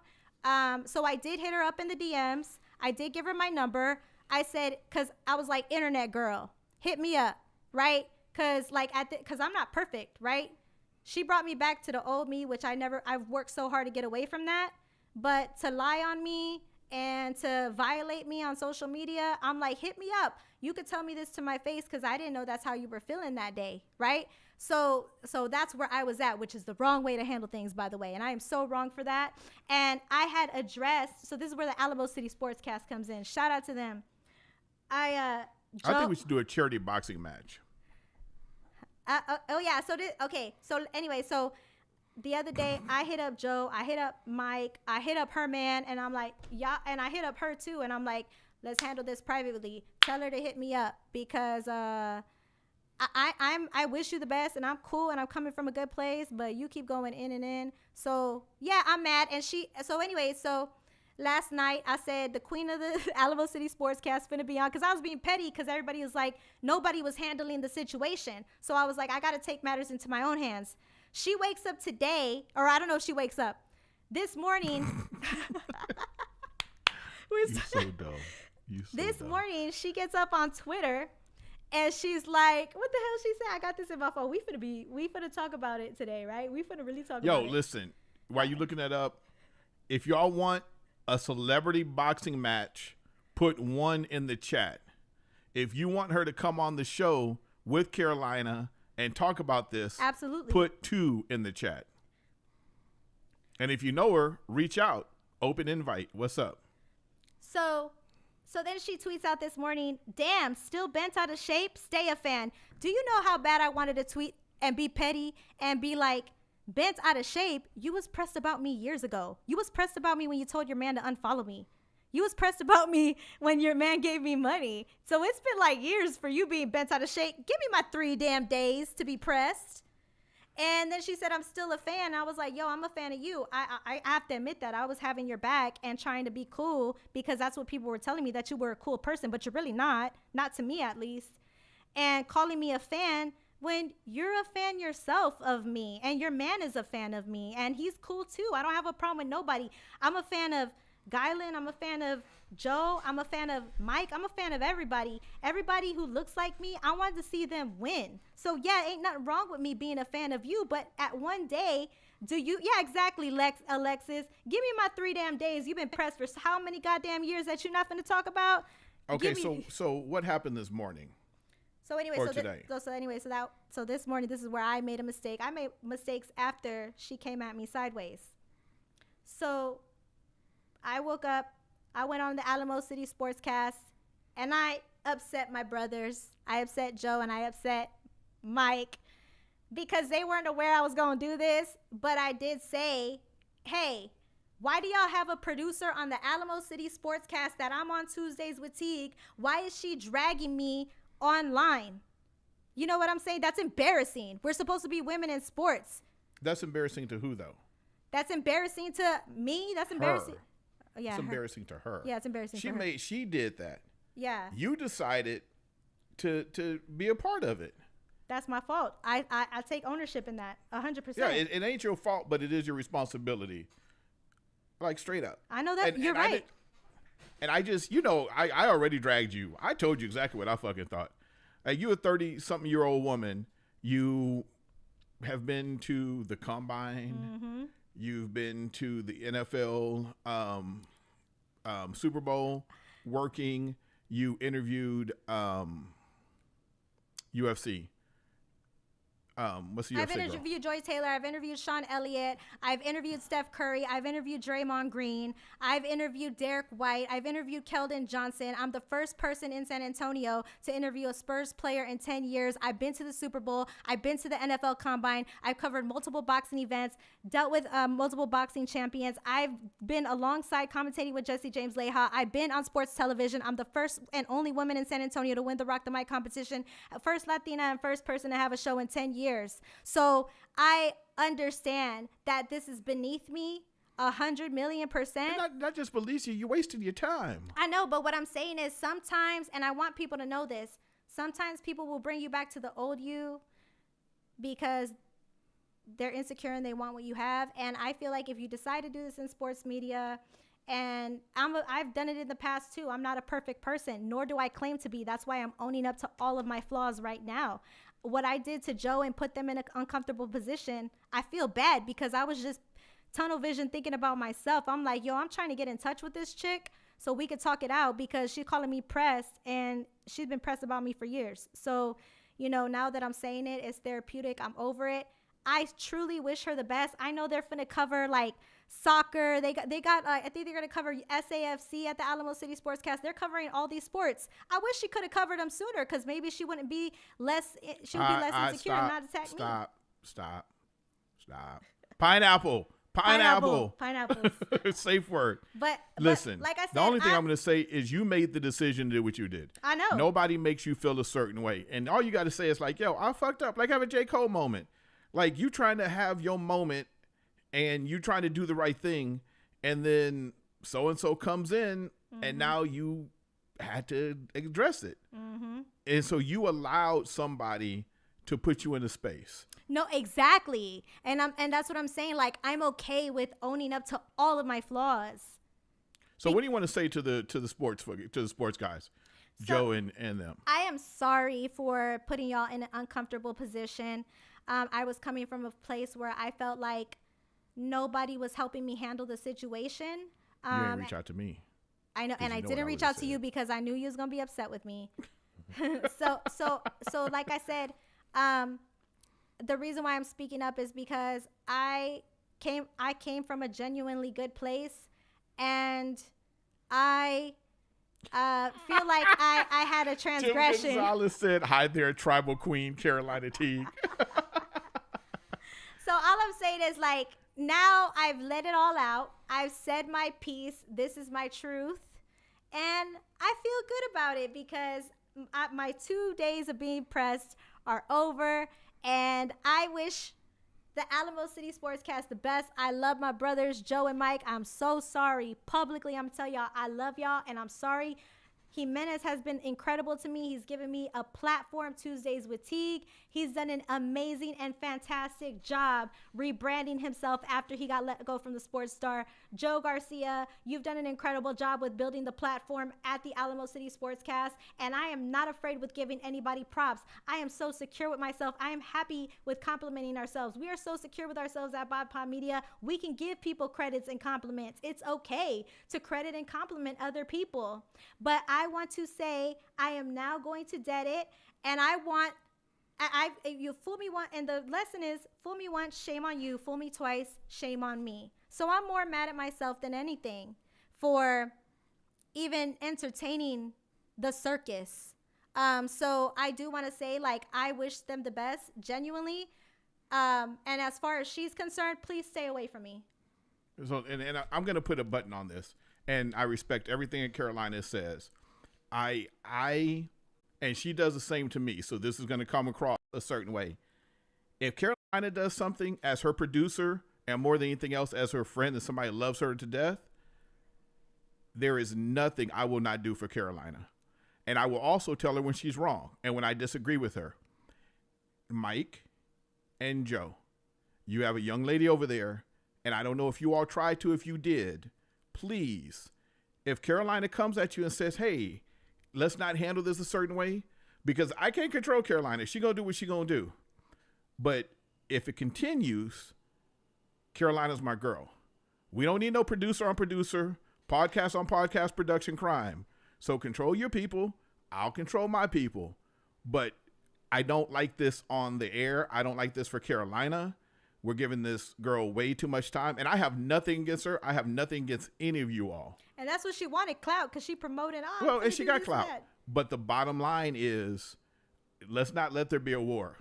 So I did hit her up in the DMs. I did give her my number. I said, because I was like, internet girl, hit me up, right? Because I'm not perfect, right? She brought me back to the old me, which I've worked so hard to get away from that. But to lie on me and to violate me on social media, I'm like, hit me up. You could tell me this to my face because I didn't know that's how you were feeling that day, right? So that's where I was at, which is the wrong way to handle things, by the way. And I am so wrong for that. And I had addressed, so this is where the Alamo City Sportscast comes in. Shout out to them. I think we should do a charity boxing match. Oh yeah. So anyway, so the other day I hit up Joe, I hit up Mike, I hit up her man, and I'm like, yeah, and I hit up her too, and I'm like, let's handle this privately. Tell her to hit me up because I wish you the best, and I'm cool, and I'm coming from a good place, but you keep going in and in. So yeah, I'm mad. And so last night I said the queen of the Alamo City Sportscast finna be on, because I was being petty because everybody was like, nobody was handling the situation. So I was like, I got to take matters into my own hands. She wakes up today, or I don't know if she wakes up this morning. You're so dumb. This morning she gets up on Twitter and she's like, what the hell she said? I got this in my phone. We finna talk about it today, right? We finna really talk about it. Yo, listen, while you looking that up, if y'all want a celebrity boxing match, put 1 in the chat. If you want her to come on the show with Carolina and talk about this, absolutely, put 2 in the chat. And if you know her, reach out. Open invite. What's up? So then she tweets out this morning, damn, still bent out of shape? Stay a fan. Do you know how bad I wanted to tweet and be petty and be like, bent out of shape? You was pressed about me years ago. You was pressed about me when you told your man to unfollow me. You was pressed about me when your man gave me money. So it's been like years for you being bent out of shape. Give me my 3 damn days to be pressed. And then she said, I'm still a fan. I was like, yo, I'm a fan of you. I have to admit that I was having your back and trying to be cool because that's what people were telling me, that you were a cool person, but you're really not to me at least. And calling me a fan when you're a fan yourself of me and your man is a fan of me and he's cool too. I don't have a problem with nobody. I'm a fan of Gylan. I'm a fan of Joe. I'm a fan of Mike. I'm a fan of everybody. Everybody who looks like me, I wanted to see them win. So yeah, ain't nothing wrong with me being a fan of you. But at one day, yeah, exactly, Alexis. Give me my 3 damn days. You've been pressed for how many goddamn years that you're not going to talk about? Okay, so what happened this morning? So anyway, so this morning, this is where I made a mistake. I made mistakes after she came at me sideways. So I woke up, I went on the Alamo City Sportscast, and I upset my brothers. I upset Joe and I upset Mike because they weren't aware I was going to do this. But I did say, hey, why do y'all have a producer on the Alamo City Sportscast that I'm on Tuesdays with Teague? Why is she dragging me online? You know what I'm saying? That's embarrassing. We're supposed to be women in sports. That's embarrassing to who, though? That's embarrassing to me. That's embarrassing. Her. Yeah, it's embarrassing to her. Yeah, it's embarrassing to her. She did that. Yeah. You decided to be a part of it. That's my fault. I take ownership in that 100%. Yeah, it ain't your fault, but it is your responsibility. Like, straight up. I know that. You're right. I just, I already dragged you. I told you exactly what I fucking thought. Like, you a 30-something-year-old woman. You have been to the combine. Mm-hmm. You've been to the NFL Super Bowl working. You interviewed UFC. What's the UFC? I've interviewed Joy Taylor. I've interviewed Sean Elliott. I've interviewed Steph Curry. I've interviewed Draymond Green. I've interviewed Derek White. I've interviewed Keldon Johnson. I'm the first person in San Antonio to interview a Spurs player in 10 years. I've been to the Super Bowl. I've been to the NFL Combine. I've covered multiple boxing events, dealt with multiple boxing champions. I've been alongside commentating with Jesse James Leha. I've been on sports television. I'm the first and only woman in San Antonio to win the Rock the Mic competition. First Latina and first person to have a show in 10 years. So I understand that this is beneath me 100,000,000%. Not just beneath you, you're wasting your time. I know, but what I'm saying is sometimes, and I want people to know this, sometimes people will bring you back to the old you because they're insecure and they want what you have. And I feel like if you decide to do this in sports media, and I've done it in the past too. I'm not a perfect person, nor do I claim to be. That's why I'm owning up to all of my flaws right now. What I did to Joe and put them in an uncomfortable position, I feel bad because I was just tunnel vision thinking about myself. I'm like, yo, I'm trying to get in touch with this chick so we could talk it out because she's calling me pressed and she's been pressed about me for years. So you know, now that I'm saying it, it's therapeutic. I'm over it. I truly wish her the best. I know they're finna cover like soccer. They got I think they're gonna cover SAFC at the Alamo City Sportscast. They're covering all these sports. I wish she could have covered them sooner, because maybe she wouldn't be less. She would be less insecure and not attack me. Stop. Pineapple. Safe word. But listen, like I said, the only thing I'm going to say is you made the decision to do what you did. I know. Nobody makes you feel a certain way. And all you got to say is like, yo, I fucked up. Like, have a J. Cole moment. Like, you trying to have your moment and you trying to do the right thing. And then so-and-so comes in and now you had to address it. And so you allowed somebody to put you in a space. No, exactly. And that's what I'm saying. Like, I'm okay with owning up to all of my flaws. So what do you want to say to the sports guys, Joe and them? I am sorry for putting y'all in an uncomfortable position. I was coming from a place where I felt like nobody was helping me handle the situation. You didn't reach out to me. I know, and I didn't reach out to you because I knew you was gonna be upset with me. So like I said, the reason why I'm speaking up is because I came from a genuinely good place, and I feel like I had a transgression. Tim Gonzalez said, "Hi there, tribal queen Carolina Teague." So all I'm saying is, like, now I've let it all out. I've said my piece. This is my truth, and I feel good about it because my 2 days of being pressed are over. And I wish the Alamo City Sportscast the best. I love my brothers, Joe and Mike. I'm so sorry. Publicly, I'm telling y'all, I love y'all, and I'm sorry. Jimenez has been incredible to me. He's given me a platform, Tuesdays with Teague. He's done an amazing and fantastic job rebranding himself after he got let go from the Sports Star. Joe Garcia, you've done an incredible job with building the platform at the Alamo City Sportscast, and I am not afraid with giving anybody props. I am so secure with myself. I am happy with complimenting ourselves. We are so secure with ourselves at BBQ Media. We can give people credits and compliments. It's okay to credit and compliment other people. But I want to say I am now going to dead it, and you fool me once, and the lesson is fool me once, shame on you. Fool me twice, shame on me. So I'm more mad at myself than anything for even entertaining the circus. So I do want to say, like, I wish them the best, genuinely. And as far as she's concerned, please stay away from me. So, and I'm going to put a button on this, and I respect everything that Carolina says. And she does the same to me. So this is going to come across a certain way. If Carolina does something as her producer and more than anything else as her friend and somebody loves her to death, there is nothing I will not do for Carolina. And I will also tell her when she's wrong and when I disagree with her. Mike and Joe, you have a young lady over there, and I don't know if you all tried to. If you did, please, if Carolina comes at you and says, hey, let's not handle this a certain way, because I can't control Carolina. She going to do what she going to do. But if it continues, Carolina's my girl. We don't need no producer on producer, podcast on podcast production crime. So control your people. I'll control my people. But I don't like this on the air. I don't like this for Carolina. We're giving this girl way too much time. And I have nothing against her. I have nothing against any of you all. And that's what she wanted, clout, because she promoted on. Well, and she got clout. But the bottom line is, let's not let there be a war.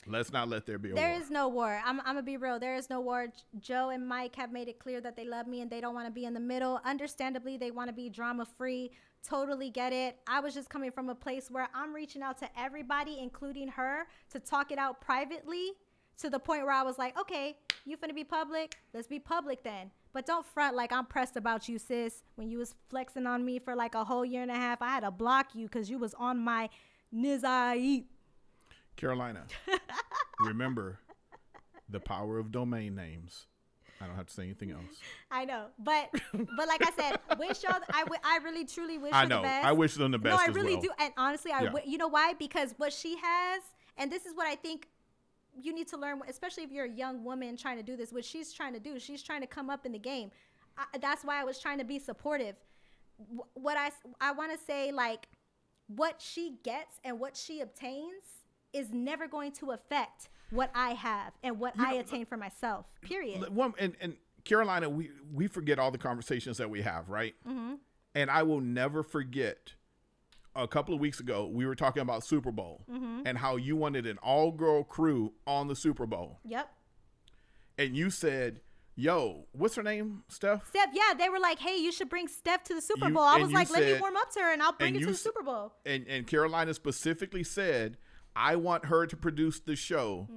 Let's not let there be a war. There is no war. I'm going to be real. There is no war. Joe and Mike have made it clear that they love me and they don't want to be in the middle. Understandably, they want to be drama-free. Totally get it. I was just coming from a place where I'm reaching out to everybody, including her, to talk it out privately, to the point where I was like, okay, you finna be public? Let's be public then. But don't front like I'm pressed about you, sis. When you was flexing on me for like a whole year and a half, I had to block you because you was on my nizai. Carolina, remember the power of domain names. I don't have to say anything else. I know, but like I said, wish y'all. I really truly wish her the best. I wish them the best. No, I as really well. do, and honestly, you know why? Because what she has, and this is what I think you need to learn, especially if you're a young woman trying to do this. What she's trying to do, she's trying to come up in the game. That's why I was trying to be supportive. What I want to say, like, what she gets and what she obtains is never going to affect what I have and what I attain for myself, period. And Carolina, we forget all the conversations that we have, right? Mm-hmm. And I will never forget a couple of weeks ago, we were talking about Super Bowl and how you wanted an all-girl crew on the Super Bowl. Yep. And you said, yo, what's her name, Steph? Steph, yeah. They were like, hey, you should bring Steph to the Super Bowl. I was like, let me warm up to her and I'll bring it to the Super Bowl. And Carolina specifically said, I want her to produce the show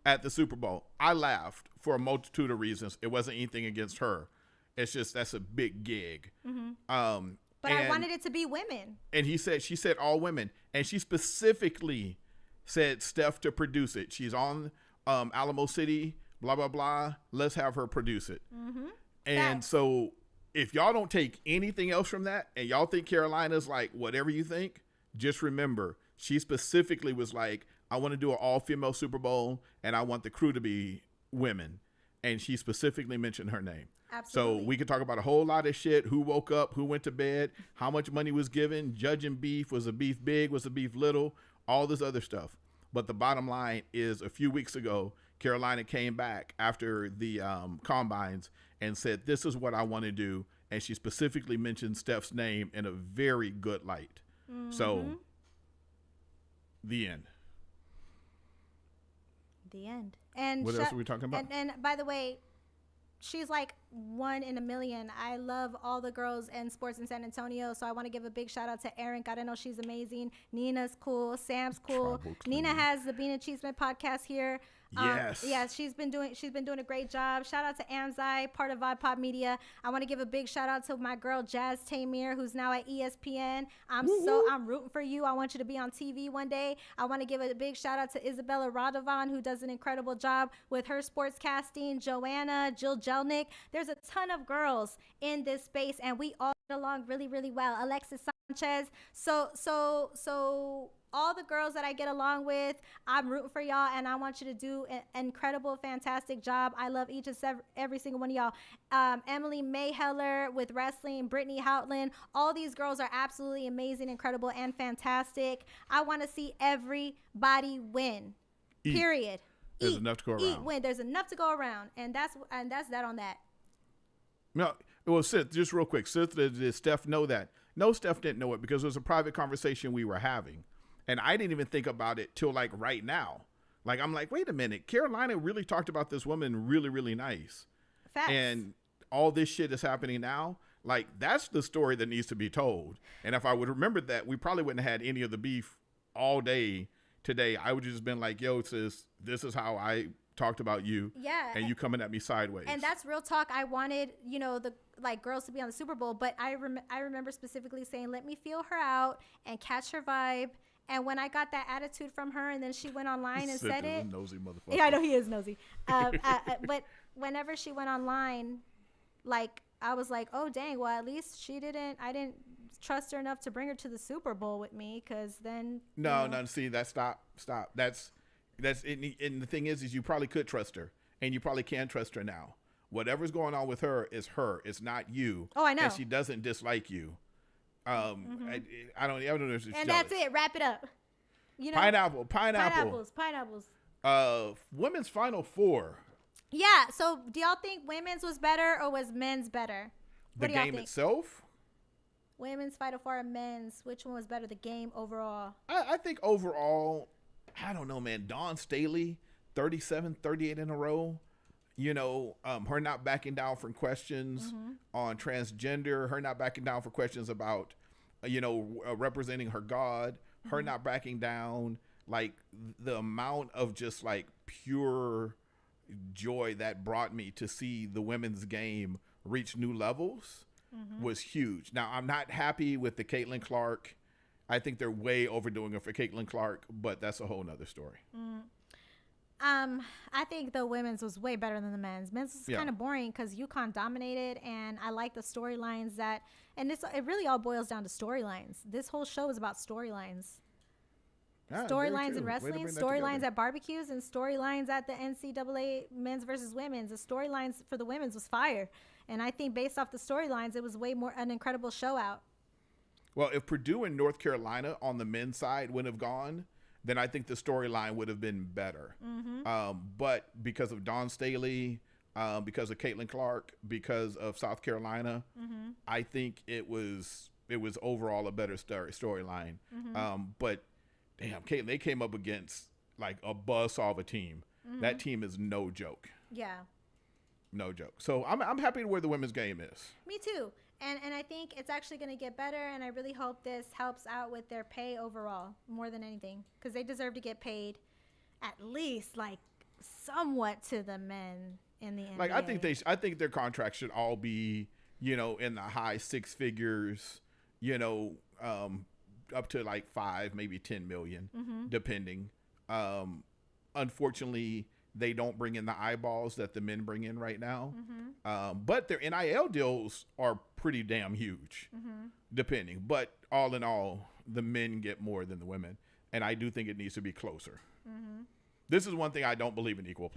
at the Super Bowl. I laughed for a multitude of reasons. It wasn't anything against her. It's just that's a big gig. But I wanted it to be women. And she said all women. And she specifically said Steph to produce it. She's on Alamo City, blah, blah, blah. Let's have her produce it. And so if y'all don't take anything else from that and y'all think Carolina's like whatever you think, just remember, she specifically was like, I want to do an all-female Super Bowl and I want the crew to be women. And she specifically mentioned her name. Absolutely. So we could talk about a whole lot of shit. Who woke up, who went to bed, how much money was given, judging beef. Was the beef big? Was the beef little? All this other stuff. But the bottom line is a few weeks ago, Carolina came back after the combines and said, this is what I want to do. And she specifically mentioned Steph's name in a very good light. So the end. The end. And what else are we talking about? And by the way, she's like 1 in a million. I love all the girls in sports in San Antonio. So I want to give a big shout out to Erin. Gotta know she's amazing. Nina's cool. Sam's cool. Nina has the Bean and Cheeseman podcast here. Yes. Yeah, she's been doing a great job. Shout out to Amzai, part of VodPop Media. I want to give a big shout out to my girl Jazz Tamir, who's now at ESPN. I'm rooting for you. I want you to be on TV one day. I want to give a big shout out to Isabella Radovan, who does an incredible job with her sports casting. Joanna, Jill Jelnick. There's a ton of girls in this space, and we all get along really, really well. Alexis Sanchez. So all the girls that I get along with, I'm rooting for y'all, and I want you to do an incredible, fantastic job. I love each and every single one of y'all. Emily Mayheller with wrestling, Brittany Houtland. All these girls are absolutely amazing, incredible, and fantastic. I want to see everybody win. Period. There's enough to go around. Win. There's enough to go around, and that's that on that. No, well, Sith, just real quick. Sith, did Steph know that? No, Steph didn't know it because it was a private conversation we were having. And I didn't even think about it till like right now. Like, I'm like, wait a minute. Carolina really talked about this woman really, really nice. Facts. And all this shit is happening now. Like, that's the story that needs to be told. And if I would have remembered that, we probably wouldn't have had any of the beef all day today. I would have just been like, yo, sis, this is how I talked about you. Yeah. And you coming at me sideways. And that's real talk. I wanted, the girls to be on the Super Bowl. But I remember specifically saying, let me feel her out and catch her vibe. And when I got that attitude from her, and then she went online and said it. Nosy motherfucker. Yeah, I know he is nosy. But whenever she went online, like, I was like, oh dang, well at least I didn't trust her enough to bring her to the Super Bowl with me, because then. No, see, that stop. That's it. And the thing is you probably could trust her, and you probably can trust her now. Whatever's going on with her is her. It's not you. Oh, I know. And she doesn't dislike you. I don't know if she's and jealous. that's it. Wrap it up. Pineapple. Pineapples. Women's Final Four. Yeah. So, do y'all think women's was better or was men's better? The game itself? Women's Final Four and men's. Which one was better? The game overall? I think overall, I don't know, man. Dawn Staley, 37, 38 in a row. Her not backing down from questions on transgender, her not backing down for questions about, representing her God, her not backing down, like the amount of just like pure joy that brought me to see the women's game reach new levels was huge. Now, I'm not happy with the Caitlin Clark. I think they're way overdoing it for Caitlin Clark, but that's a whole nother story. I think the women's was way better than the men's. Men's was kind of boring because UConn dominated, and I like the storylines it really all boils down to storylines. This whole show is about storylines. Storylines in wrestling, storylines at barbecues, and storylines at the NCAA men's versus women's. The storylines for the women's was fire. And I think based off the storylines, it was way more an incredible show out. Well, if Purdue and North Carolina on the men's side wouldn't have gone, then I think the storyline would have been better. But because of Dawn Staley, because of Caitlin Clark, because of South Carolina, I think it was overall a better storyline. But damn, Caitlin, they came up against like a buzzsaw of a team. That team is no joke. Yeah. No joke. So I'm happy where the women's game is. Me too. And I think it's actually going to get better, and I really hope this helps out with their pay overall more than anything, because they deserve to get paid at least like somewhat to the men in the NBA. Like I think their contracts should all be, in the high six figures, up to like 5, maybe 10 million, depending. Unfortunately, they don't bring in the eyeballs that the men bring in right now. But their NIL deals are pretty damn huge, depending. But all in all, the men get more than the women. And I do think it needs to be closer. This is one thing I don't believe in equal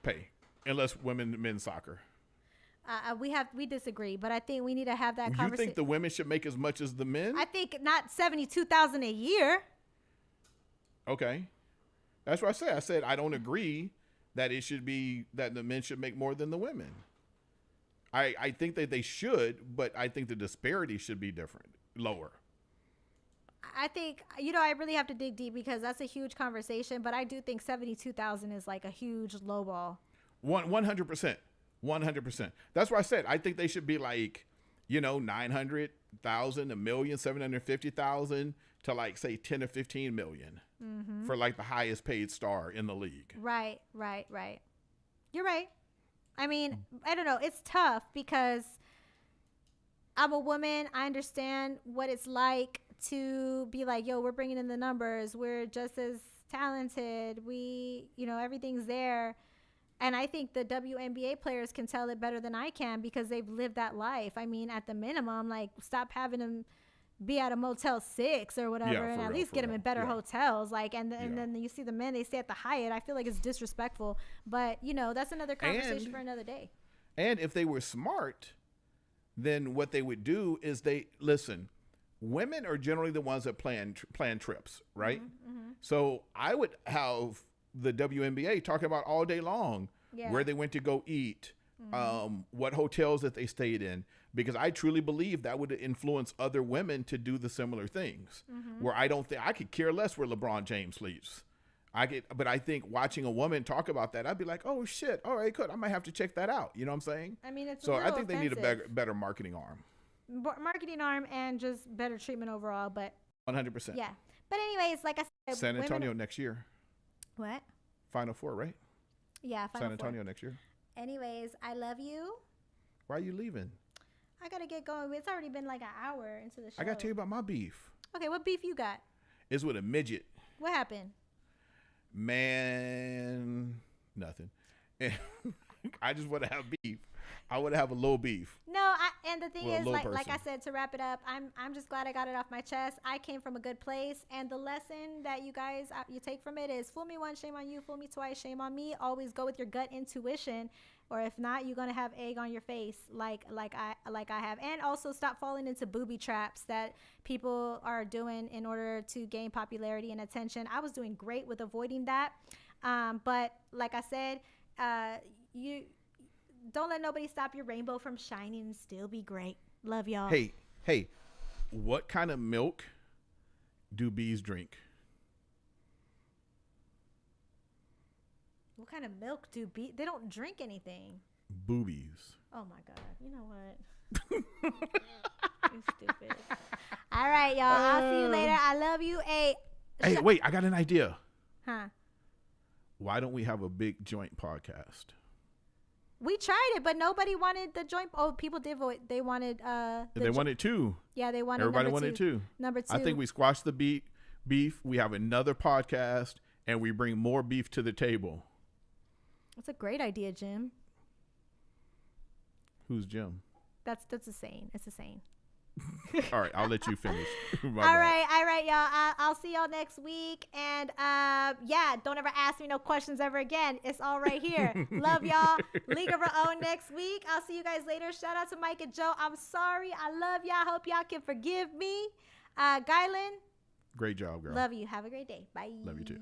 pay, unless men's soccer. We disagree, but I think we need to have that conversation. You think the women should make as much as the men? I think not $72,000 a year. Okay. That's what I said. I said I don't agree that it should be that the men should make more than the women. I think that they should, but I think the disparity should be different, lower. I think, I really have to dig deep because that's a huge conversation, but I do think 72,000 is like a huge lowball. 100%. 100%. That's why I said I think they should be like, 900,000, a million, 750,000 to like say 10 or 15 million for like the highest paid star in the league. Right. You're right. I mean, I don't know. It's tough because I'm a woman. I understand what it's like to be like, yo, we're bringing in the numbers. We're just as talented. We, everything's there. And I think the WNBA players can tell it better than I can because they've lived that life. I mean, at the minimum, like, stop having them be at a Motel 6 or whatever, and at least get them in better hotels. Like, and then you see the men, they stay at the Hyatt. I feel like it's disrespectful. But, that's another conversation for another day. And if they were smart, then what they would do is listen, women are generally the ones that plan trips, right? So I would have the WNBA talking about all day long where they went to go eat, what hotels that they stayed in, because I truly believe that would influence other women to do the similar things. Where I don't think I could care less where LeBron James sleeps. But I think watching a woman talk about that, I'd be like, oh shit, all right, good. I might have to check that out. You know what I'm saying? I mean, it's so I think offensive. They need a better marketing arm. Marketing arm and just better treatment overall, but 100%. Yeah. But anyways, like I said, San Antonio next year. What? Final Four, right? Yeah, Final San Antonio Four. next year. Anyways, I love you. Why are you leaving? I gotta get going. It's already been like an hour into the show. I gotta tell you about my beef. Okay, what beef you got? It's with a midget. What happened? Man, nothing. I just want to have beef. I want to have a little beef. No, and the thing is, like I said, to wrap it up, I'm just glad I got it off my chest. I came from a good place, and the lesson that you guys you take from it is: fool me once, shame on you; fool me twice, shame on me. Always go with your gut intuition, or if not, you're gonna have egg on your face, like I have. And also stop falling into booby traps that people are doing in order to gain popularity and attention. I was doing great with avoiding that, but like I said, you. Don't let nobody stop your rainbow from shining and still be great. Love y'all. Hey, what kind of milk do bees drink? What kind of milk do bees? They don't drink anything. Boobies. Oh my God. You know what? You're stupid. All right, y'all. I'll see you later. I love you. Hey, wait, I got an idea. Huh? Why don't we have a big joint podcast? We tried it, but nobody wanted the joint. Oh, people did vote. They wanted they wanted two. Yeah, they wanted. Everybody wanted two. Number two. I think we squashed the beef. We have another podcast, and we bring more beef to the table. That's a great idea, Jim. Who's Jim? That's a saying. It's a saying. All right, I'll let you finish. All right, y'all. I'll see y'all next week. And don't ever ask me no questions ever again. It's all right here. Love y'all. League of Our Own next week. I'll see you guys later. Shout out to Mike and Joe. I'm sorry. I love y'all. Hope y'all can forgive me. Guylan, Great job, girl. Love you. Have a great day. Bye. Love you too.